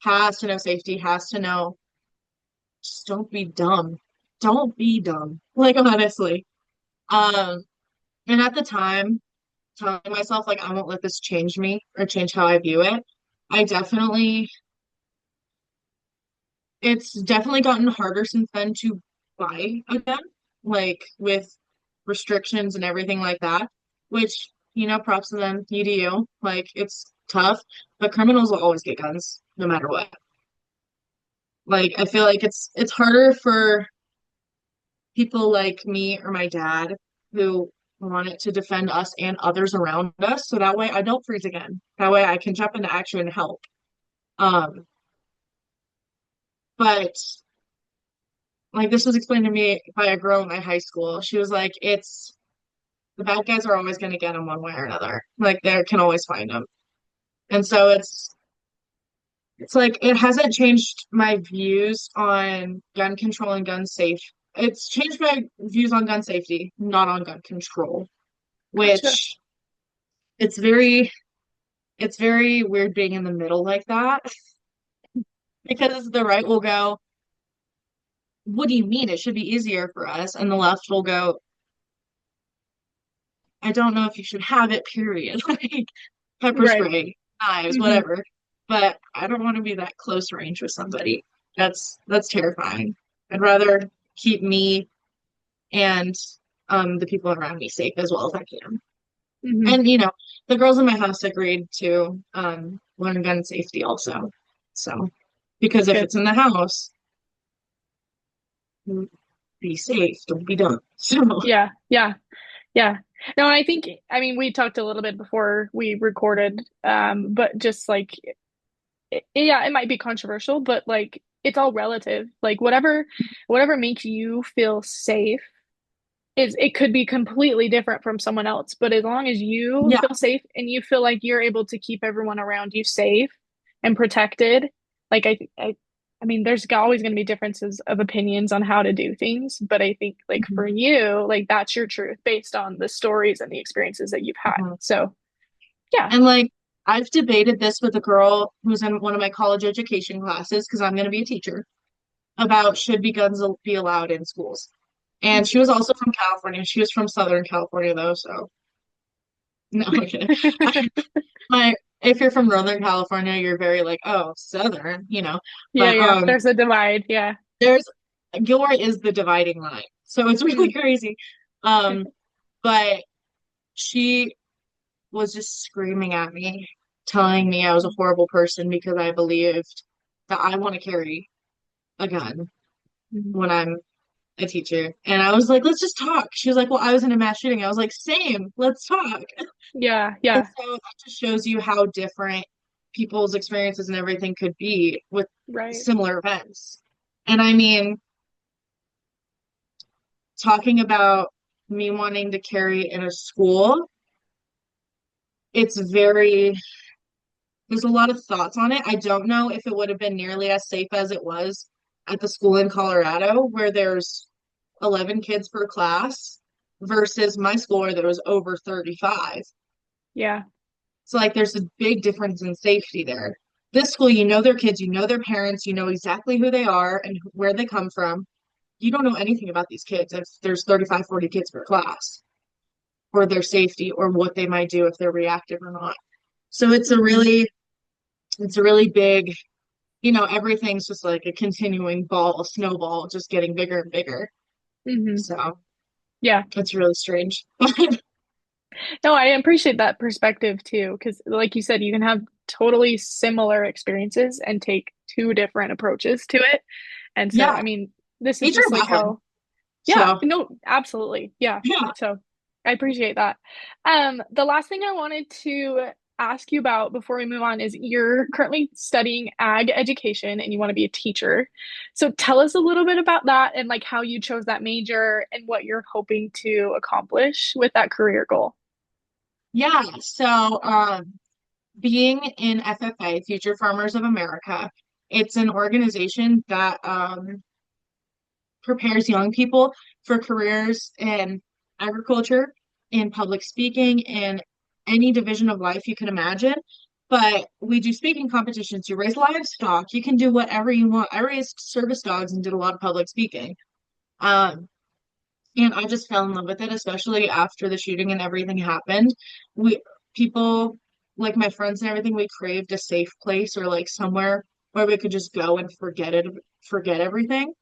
has to know safety, has to know, just don't be dumb. Don't be dumb. Like, honestly. Um, and at the time, telling myself, like, I won't let this change me or change how I view it. I definitely, it's definitely gotten harder since then to buy again, like with restrictions and everything like that, which, props to them, you do you. Like, it's tough, but criminals will always get guns no matter what. Like, I feel like it's harder for people like me or my dad who want it to defend us and others around us. So that way I don't freeze again. That way I can jump into action and help. Um, but like this was explained to me by a girl in my high school. She was like, it's the bad guys are always going to get them one way or another. Like they can always find them. And so it's like it hasn't changed my views on gun control and gun safe. It's changed my views on gun safety, not on gun control, Gotcha. which it's very weird being in the middle like that because the right will go, what do you mean it should be easier for us? And the left will go, I don't know if you should have it, period. Like pepper Right. spray, knives, Hmm. whatever. But I don't want to be that close range with somebody. That's terrifying. I'd rather keep me and the people around me safe as well as I can. Hmm. And the girls in my house agreed to learn gun safety also. So because if Good. it's in the house, be safe, don't be dumb. So Yeah. Yeah. Yeah. No, I think, I mean, we talked a little bit before we recorded, but just like, yeah, it might be controversial, but like, it's all relative. Like, whatever makes you feel safe is, it could be completely different from someone else. But as long as you yeah. feel safe and you feel like you're able to keep everyone around you safe and protected, like, I mean, there's always going to be differences of opinions on how to do things, but I think like for Mhm. you, like that's your truth based on the stories and the experiences that you've had. Mhm. So yeah. And like I've debated this with a girl who's in one of my college education classes because I'm going to be a teacher about should be guns be allowed in schools. And she was also from California. She was from Southern California though, so no, I'm kidding. Like if you're from Northern California, you're very like, oh, Southern. Yeah, But yeah. There's a divide. Yeah. there's Gilroy is the dividing line. So it's really Mm. crazy. Um, but she was just screaming at me, telling me I was a horrible person because I believed that I want to carry a gun Mhm. when I'm a teacher. And I was like, let's just talk. She was like, well, I was in a mass shooting. I was like, same, let's talk. Yeah, And yeah. so that just shows you how different people's experiences and everything could be with Right. similar events. And I mean, talking about me wanting to carry in a school, it's there's a lot of thoughts on it. I don't know if it would have been nearly as safe as it was at the school in Colorado, where there's 11 kids per class, versus my school where there was over 35. Yeah. So, like, there's a big difference in safety there. This school, you know their kids, you know their parents, you know exactly who they are and where they come from. You don't know anything about these kids if there's 35, 40 kids per class, or their safety, or what they might do if they're reactive or not. So Hmm. it's a really big, everything's just like a continuing ball, a snowball, just getting bigger and bigger. Hmm. So Yeah. it's really strange. No, I appreciate that perspective too, because like you said, you can have totally similar experiences and take two different approaches to it. And so, Yeah, I mean, this is each just are like valid. how, yeah, So no, absolutely. Yeah. yeah, So I appreciate that. The last thing I wanted to ask you about before we move on is you're currently studying ag education and you want to be a teacher. So tell us a little bit about that and like how you chose that major and what you're hoping to accomplish with that career goal. yeah. So being in FFA, Future Farmers of America, it's an organization that prepares young people for careers in agriculture, in public speaking, in any division of life you can imagine. But we do speaking competitions. You raise livestock. You can do whatever you want. I raised service dogs and did a lot of public speaking. Um, and I just fell in love with it, especially after the shooting and everything happened. We people like my friends and everything, we craved a safe place or like somewhere where we could just go and forget everything.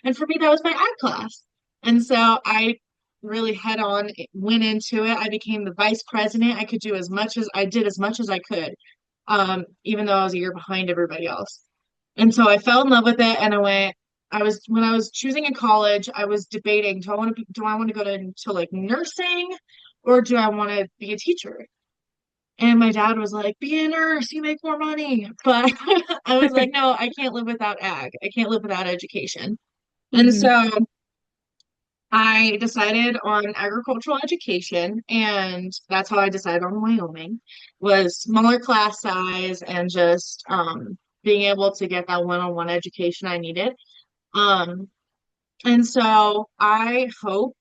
And for me, that was my art class. And so I really head on went into it. I became the vice president. I could do as much as I did as much as I could, even though I was a year behind everybody else. And so I fell in love with it and I was when I was choosing in college, I was debating, do I want to go to like nursing or do I want to be a teacher? And my dad was like, be a nurse, you make more money. But I was like, no, I can't live without ag. I can't live without education. And Hmm. so I decided on agricultural education, and that's how I decided on Wyoming, was smaller class size and just being able to get that one-on-one education I needed. Um, and so I hope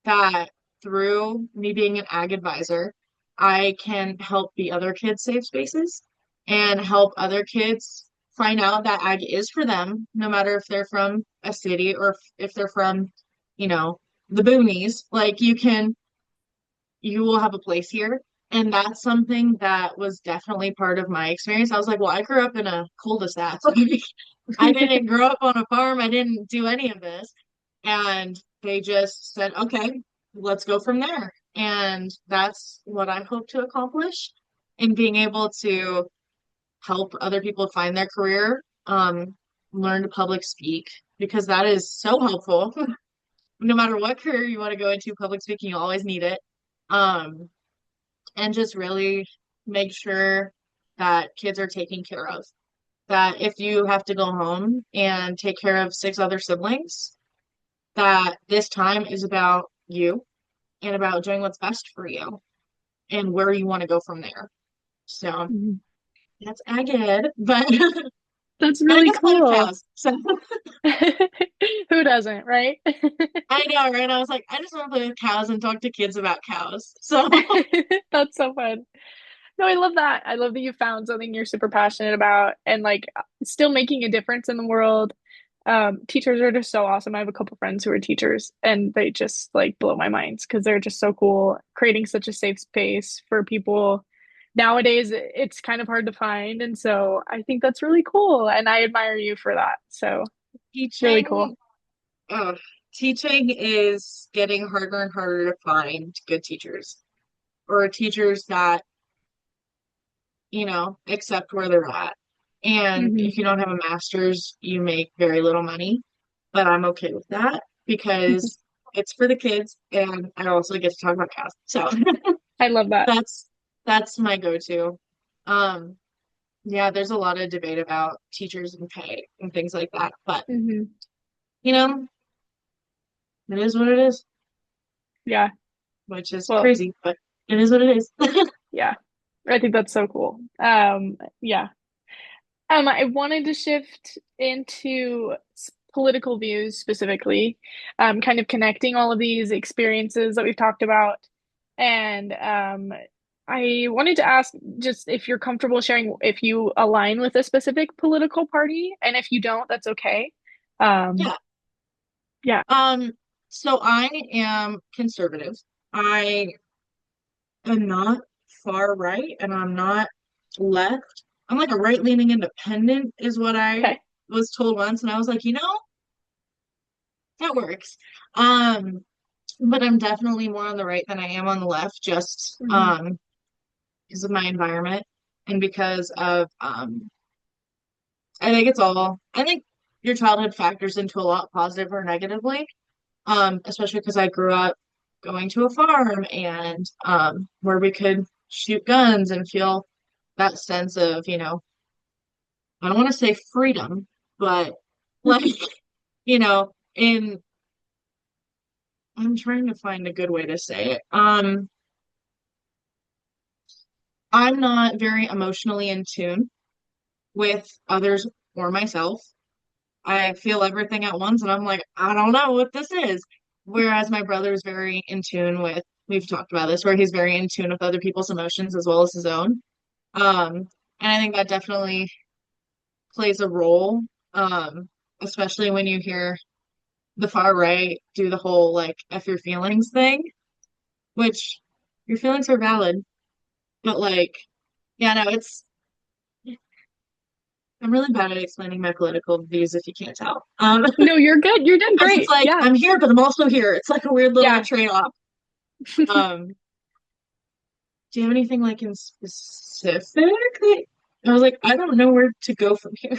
that through me being an ag advisor, I can help the other kids safe spaces and help other kids find out that ag is for them, no matter if they're from a city or if they're from, you know, the boonies. Like you will have a place here. And that's something that was definitely part of my experience. I was like, well, I grew up in a cul-de-sac. I didn't grow up on a farm. I didn't do any of this. And they just said, okay, let's go from there. And that's what I hope to accomplish in being able to help other people find their career, learn to public speak, because that is so helpful. No matter what career you want to go into, public speaking, you always need it. Um, and just really make sure that kids are taken care of. That if you have to go home and take care of six other siblings, that this time is about you and about doing what's best for you and where you want to go from there. So Hmm. that's agate, but That's and I really get to play with cool. cows. So Who doesn't, right? I know, right? I was like, I just want to play with cows and talk to kids about cows. So That's so fun. No, I love that. I love that you found something you're super passionate about and like still making a difference in the world. Teachers are just so awesome. I have a couple friends who are teachers and they just like blow my minds because they're just so cool, creating such a safe space for people. Nowadays, it's kind of hard to find. And so I think that's really cool. And I admire you for that. So really cool. teaching, oh, teaching is getting harder and harder to find good teachers or teachers that accept where they're at. And Hmm. if you don't have a master's, you make very little money, but I'm okay with that because it's for the kids and I also get to talk about cows. So I love that. that's that's my go-to. Um, yeah, there's a lot of debate about teachers and pay and things like that, but Hmm. you know, it is what it is, Yeah. which is Well, crazy, but it is what it is. yeah. I think that's so cool. Yeah. I wanted to shift into political views specifically, kind of connecting all of these experiences that we've talked about. And I wanted to ask just if you're comfortable sharing if you align with a specific political party, and if you don't, that's okay. Um, Yeah. yeah. Um, so I am conservative. I am not far right and I'm not left. I'm like a right-leaning independent is what I Okay. was told once, and I was like, that works. Um, but I'm definitely more on the right than I am on the left, just Hmm. because of my environment and because of I think your childhood factors into a lot positive or negatively. Especially because I grew up going to a farm and where we could shoot guns and feel that sense of, I don't want to say freedom, but like, in I'm trying to find a good way to say it. I'm not very emotionally in tune with others or myself. I feel everything at once and I'm like, I don't know what this is. Whereas my brother is very in tune with we've talked about this, where he's very in tune with other people's emotions as well as his own. And I think that definitely plays a role, um, especially when you hear the far right do the whole like F your feelings thing, which your feelings are valid, but like, yeah, no, it's I'm really bad at explaining my political views if you can't tell. No, you're good. You're doing Because it's great. like Yeah. I'm here, but I'm also here. It's like a weird little Yeah. trade-off. Um, do you have anything like in specific? I was like, I don't know where to go from here.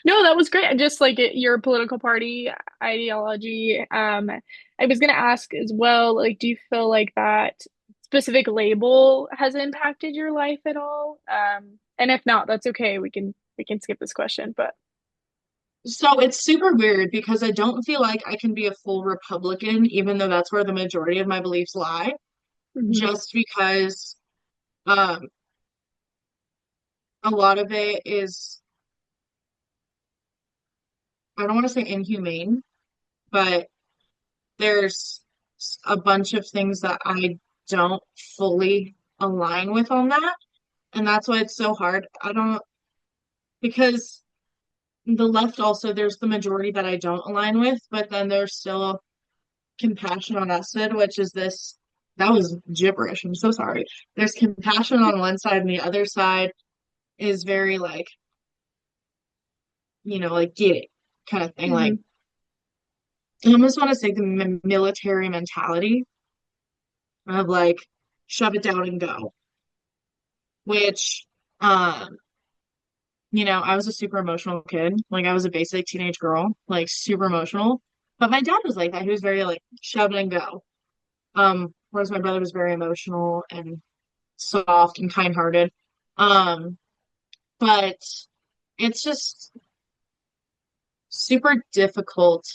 No, that was great. Just like your political party ideology. I was gonna ask as well, like, do you feel like that specific label has impacted your life at all? And if not, that's okay. We can skip this question, but So it's super weird because I don't feel like I can be a full Republican, even though that's where the majority of my beliefs lie, mhm, just because um, a lot of it is, I don't want to say inhumane, but there's a bunch of things that I don't fully align with on that. And that's why it's so hard. I don't, because the left also, there's the majority that I don't align with, but then there's still compassion unvested, which is this, that was gibberish. I'm so sorry. There's compassion on one side, and the other side is very like, like get it kind of thing. Like, mhm, I almost want to say the military mentality of like, shove it down and go, which, um, I was a super emotional kid. Like, I was a basic teenage girl, like, super emotional. But my dad was like that. He was very like, shove it and go. Whereas my brother was very emotional and soft and kind-hearted. Um, but it's just super difficult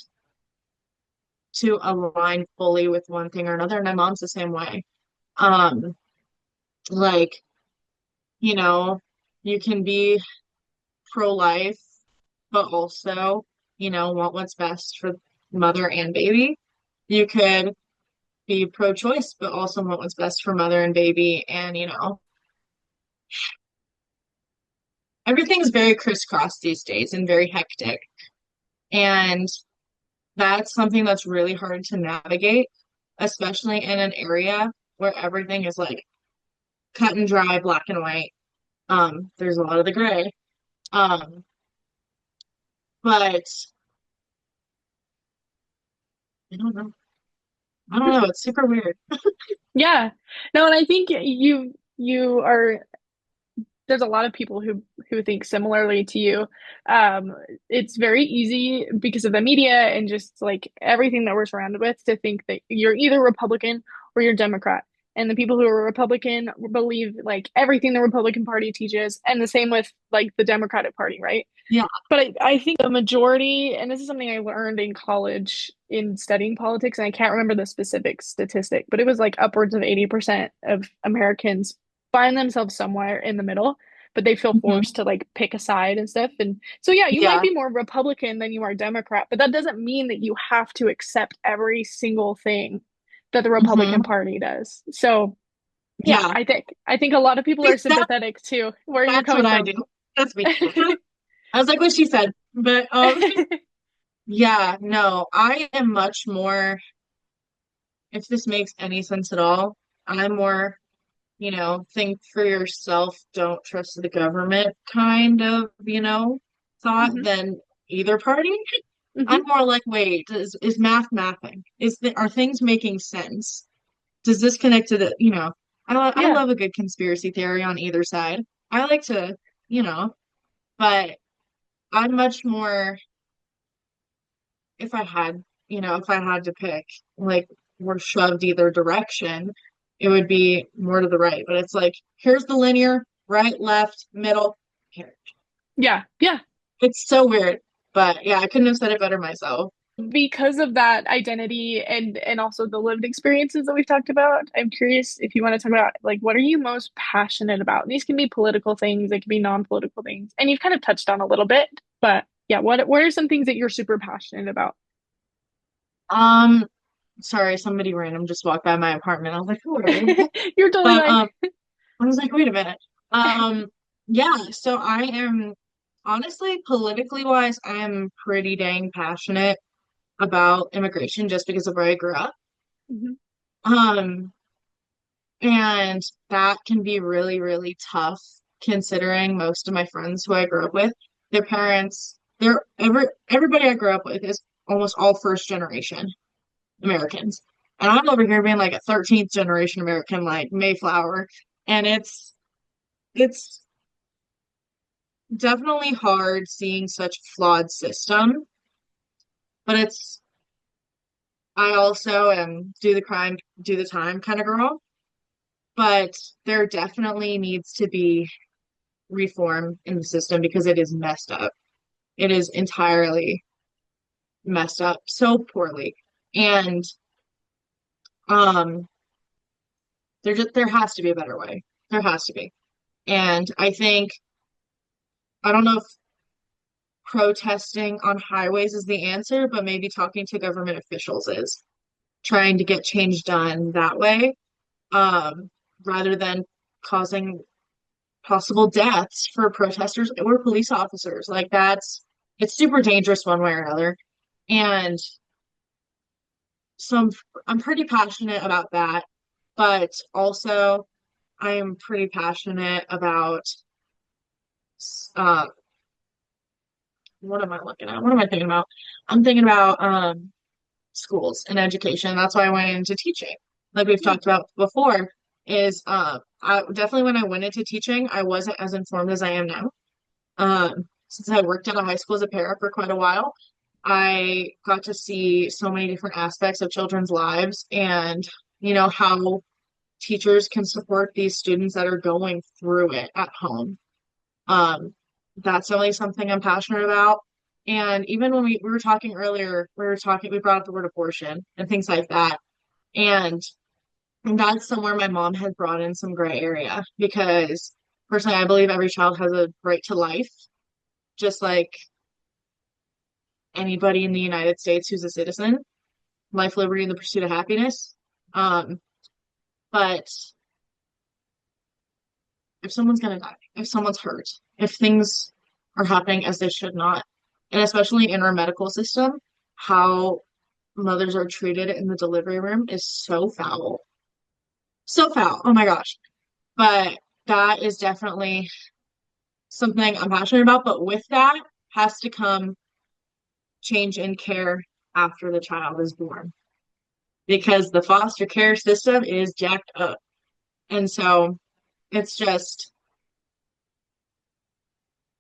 to align fully with one thing or another. And my mom's the same way. Um, like, you know, you can be pro-life, but also, want what's best for mother and baby. You could be pro-choice, but also want what's best for mother and baby. And, everything's very crisscrossed these days and very hectic. And that's something that's really hard to navigate, especially in an area where everything is like cut and dry, black and white. There's a lot of the gray. Um, but I don't know. I don't know. It's super weird. yeah. No, and I think you are there's a lot of people who think similarly to you. Um, it's very easy because of the media and just like everything that we're surrounded with to think that you're either Republican or you're Democrat. And the people who are Republican believe like everything the Republican Party teaches, and the same with like the Democratic Party, right? Yeah. But I think the majority, and this is something I learned in college in studying politics, and I can't remember the specific statistic, but it was like upwards of 80% of Americans find themselves somewhere in the middle, but they feel Hmm. forced to like pick a side and stuff. And so, yeah, you might Yeah. be more Republican than you are Democrat, but that doesn't mean that you have to accept every single thing that the Republican Hmm. Party does. So, yeah, Yeah. I think a lot of people are That sympathetic to where you're that's what coming I from. do. That's me. I was like what she said. But yeah, no, I am much more, if this makes any sense at all, I'm more, think for yourself, don't trust the government kind of, thought Hmm. than either party. I'm Hmm. more like, wait, is math mathing? Are things making sense? Does this connect to I Yeah. love a good conspiracy theory on either side. I like to, you know, but I'm much more if I had to pick, like we're shoved either direction, it would be more to the right. But it's like, here's the linear, right, left, middle. Here. Yeah. Yeah. It's so weird. But yeah, I couldn't have said it better myself. Because of that identity and also the lived experiences that we've talked about, I'm curious if you want to talk about like what are you most passionate about? These can be political things, they can be non-political things. And you've kind of touched on a little bit, but yeah, what are some things that you're super passionate about? Um, Sorry, somebody random just walked by my apartment. I was like, who are they? You're totally But fine. I was like, wait a minute. Um, yeah, so I am honestly, politically wise, I am pretty dang passionate about immigration just because of where I grew up. Mhm. Um, and that can be really, really tough considering most of my friends who I grew up with, their parents, everybody I grew up with is almost all first generation Americans. And I'm over here being like a 13th generation American, like Mayflower. And it's definitely hard seeing such flawed system, but I also am do the crime, do the time kind of girl. But there definitely needs to be reform in the system because it is messed up. It is entirely messed up so poorly. And um there has to be a better way. There has to be. And I think I don't know if protesting on highways is the answer, but maybe talking to government officials is trying to get change done that way, um, rather than causing possible deaths for protesters or police officers. Like it's super dangerous one way or another. And so I'm pretty passionate about that, but also I'm pretty passionate about uh, what am I looking at? What am I thinking about? I'm thinking about schools and education. That's why I went into teaching. Like we've Yeah. talked about before, is I definitely when I went into teaching, I wasn't as informed as I am now. Since I worked at a high school as a para for quite a while, I got to see so many different aspects of children's lives and how teachers can support these students that are going through it at home. Um, that's really something I'm passionate about. And even when we were talking earlier, we brought up the word abortion and things like that. And that's somewhere my mom has brought in some gray area because personally, I believe every child has a right to life, just like anybody in the United States who's a citizen, life, liberty, and the pursuit of happiness. Um, but if someone's gonna die, if someone's hurt, if things are happening as they should not, and especially in our medical system, how mothers are treated in the delivery room is so foul. So foul. Oh my gosh. But that is definitely something I'm passionate about. But with that has to come change in care after the child is born because the foster care system is jacked up. And so it's just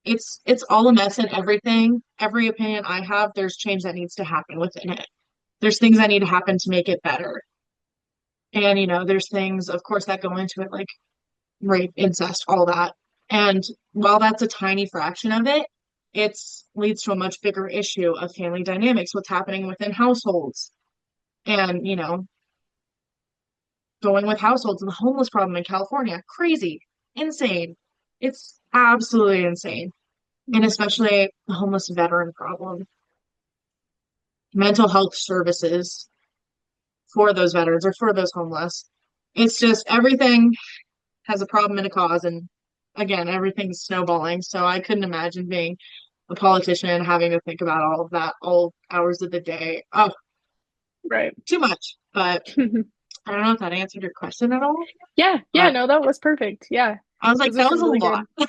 it's all a mess and everything. Every opinion I have, there's change that needs to happen within it. There's things that need to happen to make it better. And there's things, of course, that go into it like rape, incest, all that. And while that's a tiny fraction of it, it leads to a much bigger issue of family dynamics, what's happening within households. And, going with households and the homeless problem in California, crazy, insane. It's absolutely insane. And Mhm. especially the homeless veteran problem, mental health services for those veterans or for those homeless. It's just everything has a problem and a cause. And again, everything's snowballing. So I couldn't imagine being a politician and having to think about all of that all hours of the day. Oh, Right. too much. But I don't know if that answered your question at all. Yeah, yeah, But no, that was perfect. Yeah. I was like, Those are that was some a really lot. good.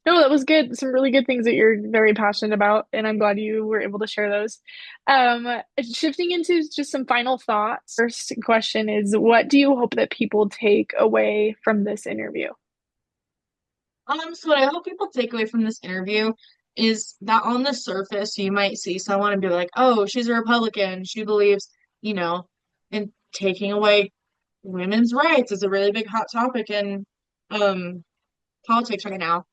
No, that was good. Some really good things that you're very passionate about, and I'm glad you were able to share those. Um, Shifting into just some final thoughts. First question is, what do you hope that people take away from this interview? So what I hope people take away from this interview is that on the surface, you might see someone and be like, oh, she's a Republican. She believes, you know, in taking away women's rights is a really big hot topic in um politics right now.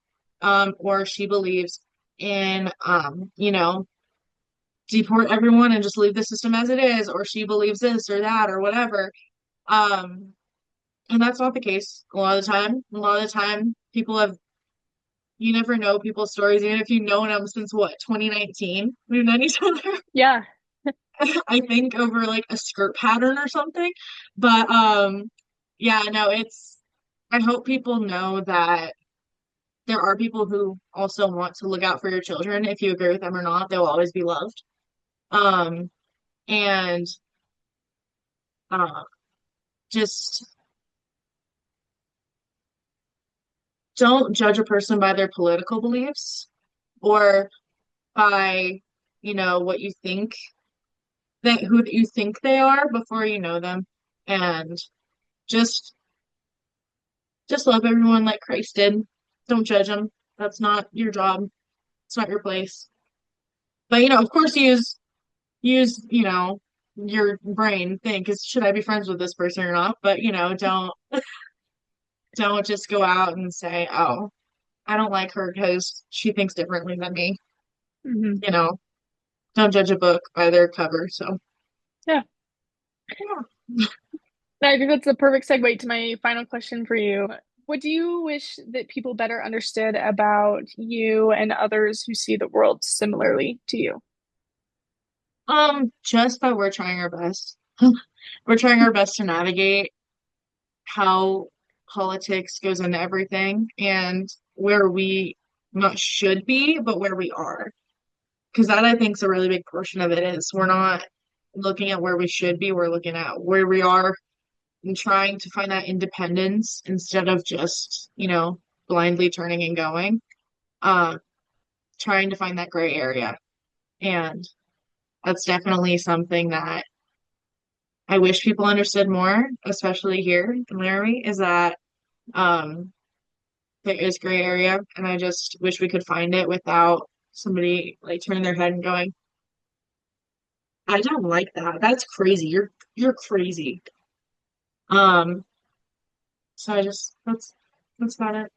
Or she believes in deport everyone and just leave the system as it is, or she believes this or that or whatever. Um, and that's not the case a lot of the time. A lot of the time, people have you never know people's stories, even if you've known them since what, 2019? We've known each other. Yeah. I think over like a skirt pattern or something. But yeah, no, I hope people know that there are people who also want to look out for your children. If you agree with them or not, they'll always be loved. Um, and uh, just don't judge a person by their political beliefs or by, what you think who you think they are before you know them. And just just love everyone like Christ did. Don't judge them. That's not your job. It's not your place. But of course use, your brain, think, is should I be friends with this person or not? But don't just go out and say, oh, I don't like her because she thinks differently than me. Hmm. You know, don't judge a book by their cover. So Yeah. yeah. I think that's the perfect segue to my final question for you. What do you wish that people better understood about you and others who see the world similarly to you? Just that we're trying our best. We're trying our best to navigate how politics goes into everything and where we not should be, but where we are. Because that I think is a really big portion of it is we're not looking at where we should be, we're looking at where we are and trying to find that independence instead of just, blindly turning and going. Um, Trying to find that gray area. And that's definitely something that I wish people understood more, especially here in Laramie, is that um there is gray area and I just wish we could find it without somebody like turning their head and going, I don't like that. That's crazy. You're crazy. Um, so that's about it.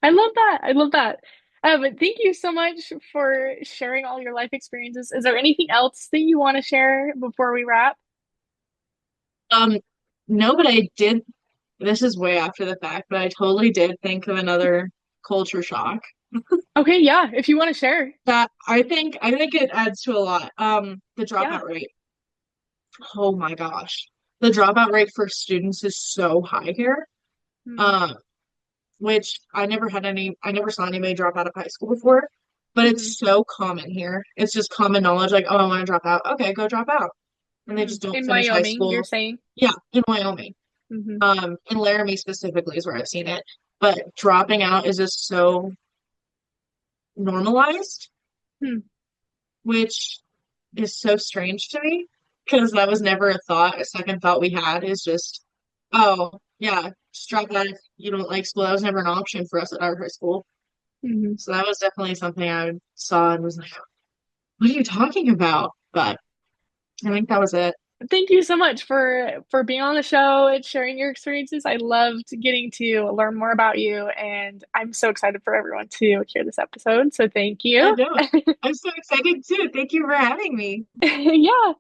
I love that. I love that. But thank you so much for sharing all your life experiences. Is there anything else that you want to share before we wrap? Um, no, but I did, this is way after the fact, but I totally did think of another culture shock Okay, yeah, if you want to share. that I think it adds to a lot. The Yeah. dropout rate. Oh my gosh. The dropout rate for students is so high here. Mm-hmm. Um, which I never saw anybody drop out of high school before, but Mm-hmm. it's so common here. It's just common knowledge, like, oh, I want to drop out. Okay, go drop out. And they just don't In finish high Wyoming, you're school. saying? Yeah, in Wyoming. Mm-hmm. In Laramie specifically is where I've seen it. But dropping out is just so normalized, Hmm. which is so strange to me because that was never a thought. A second thought we had is just, oh, yeah, just drop out if you don't like school. That was never an option for us at our high school. Hmm. So that was definitely something I saw and was like, what are you talking about? But I think that was it. Thank you so much for being on the show and sharing your experiences. I loved getting to learn more about you, and I'm so excited for everyone to hear this episode. So thank I you. know. I'm so excited too. Thank you for having me. Yeah.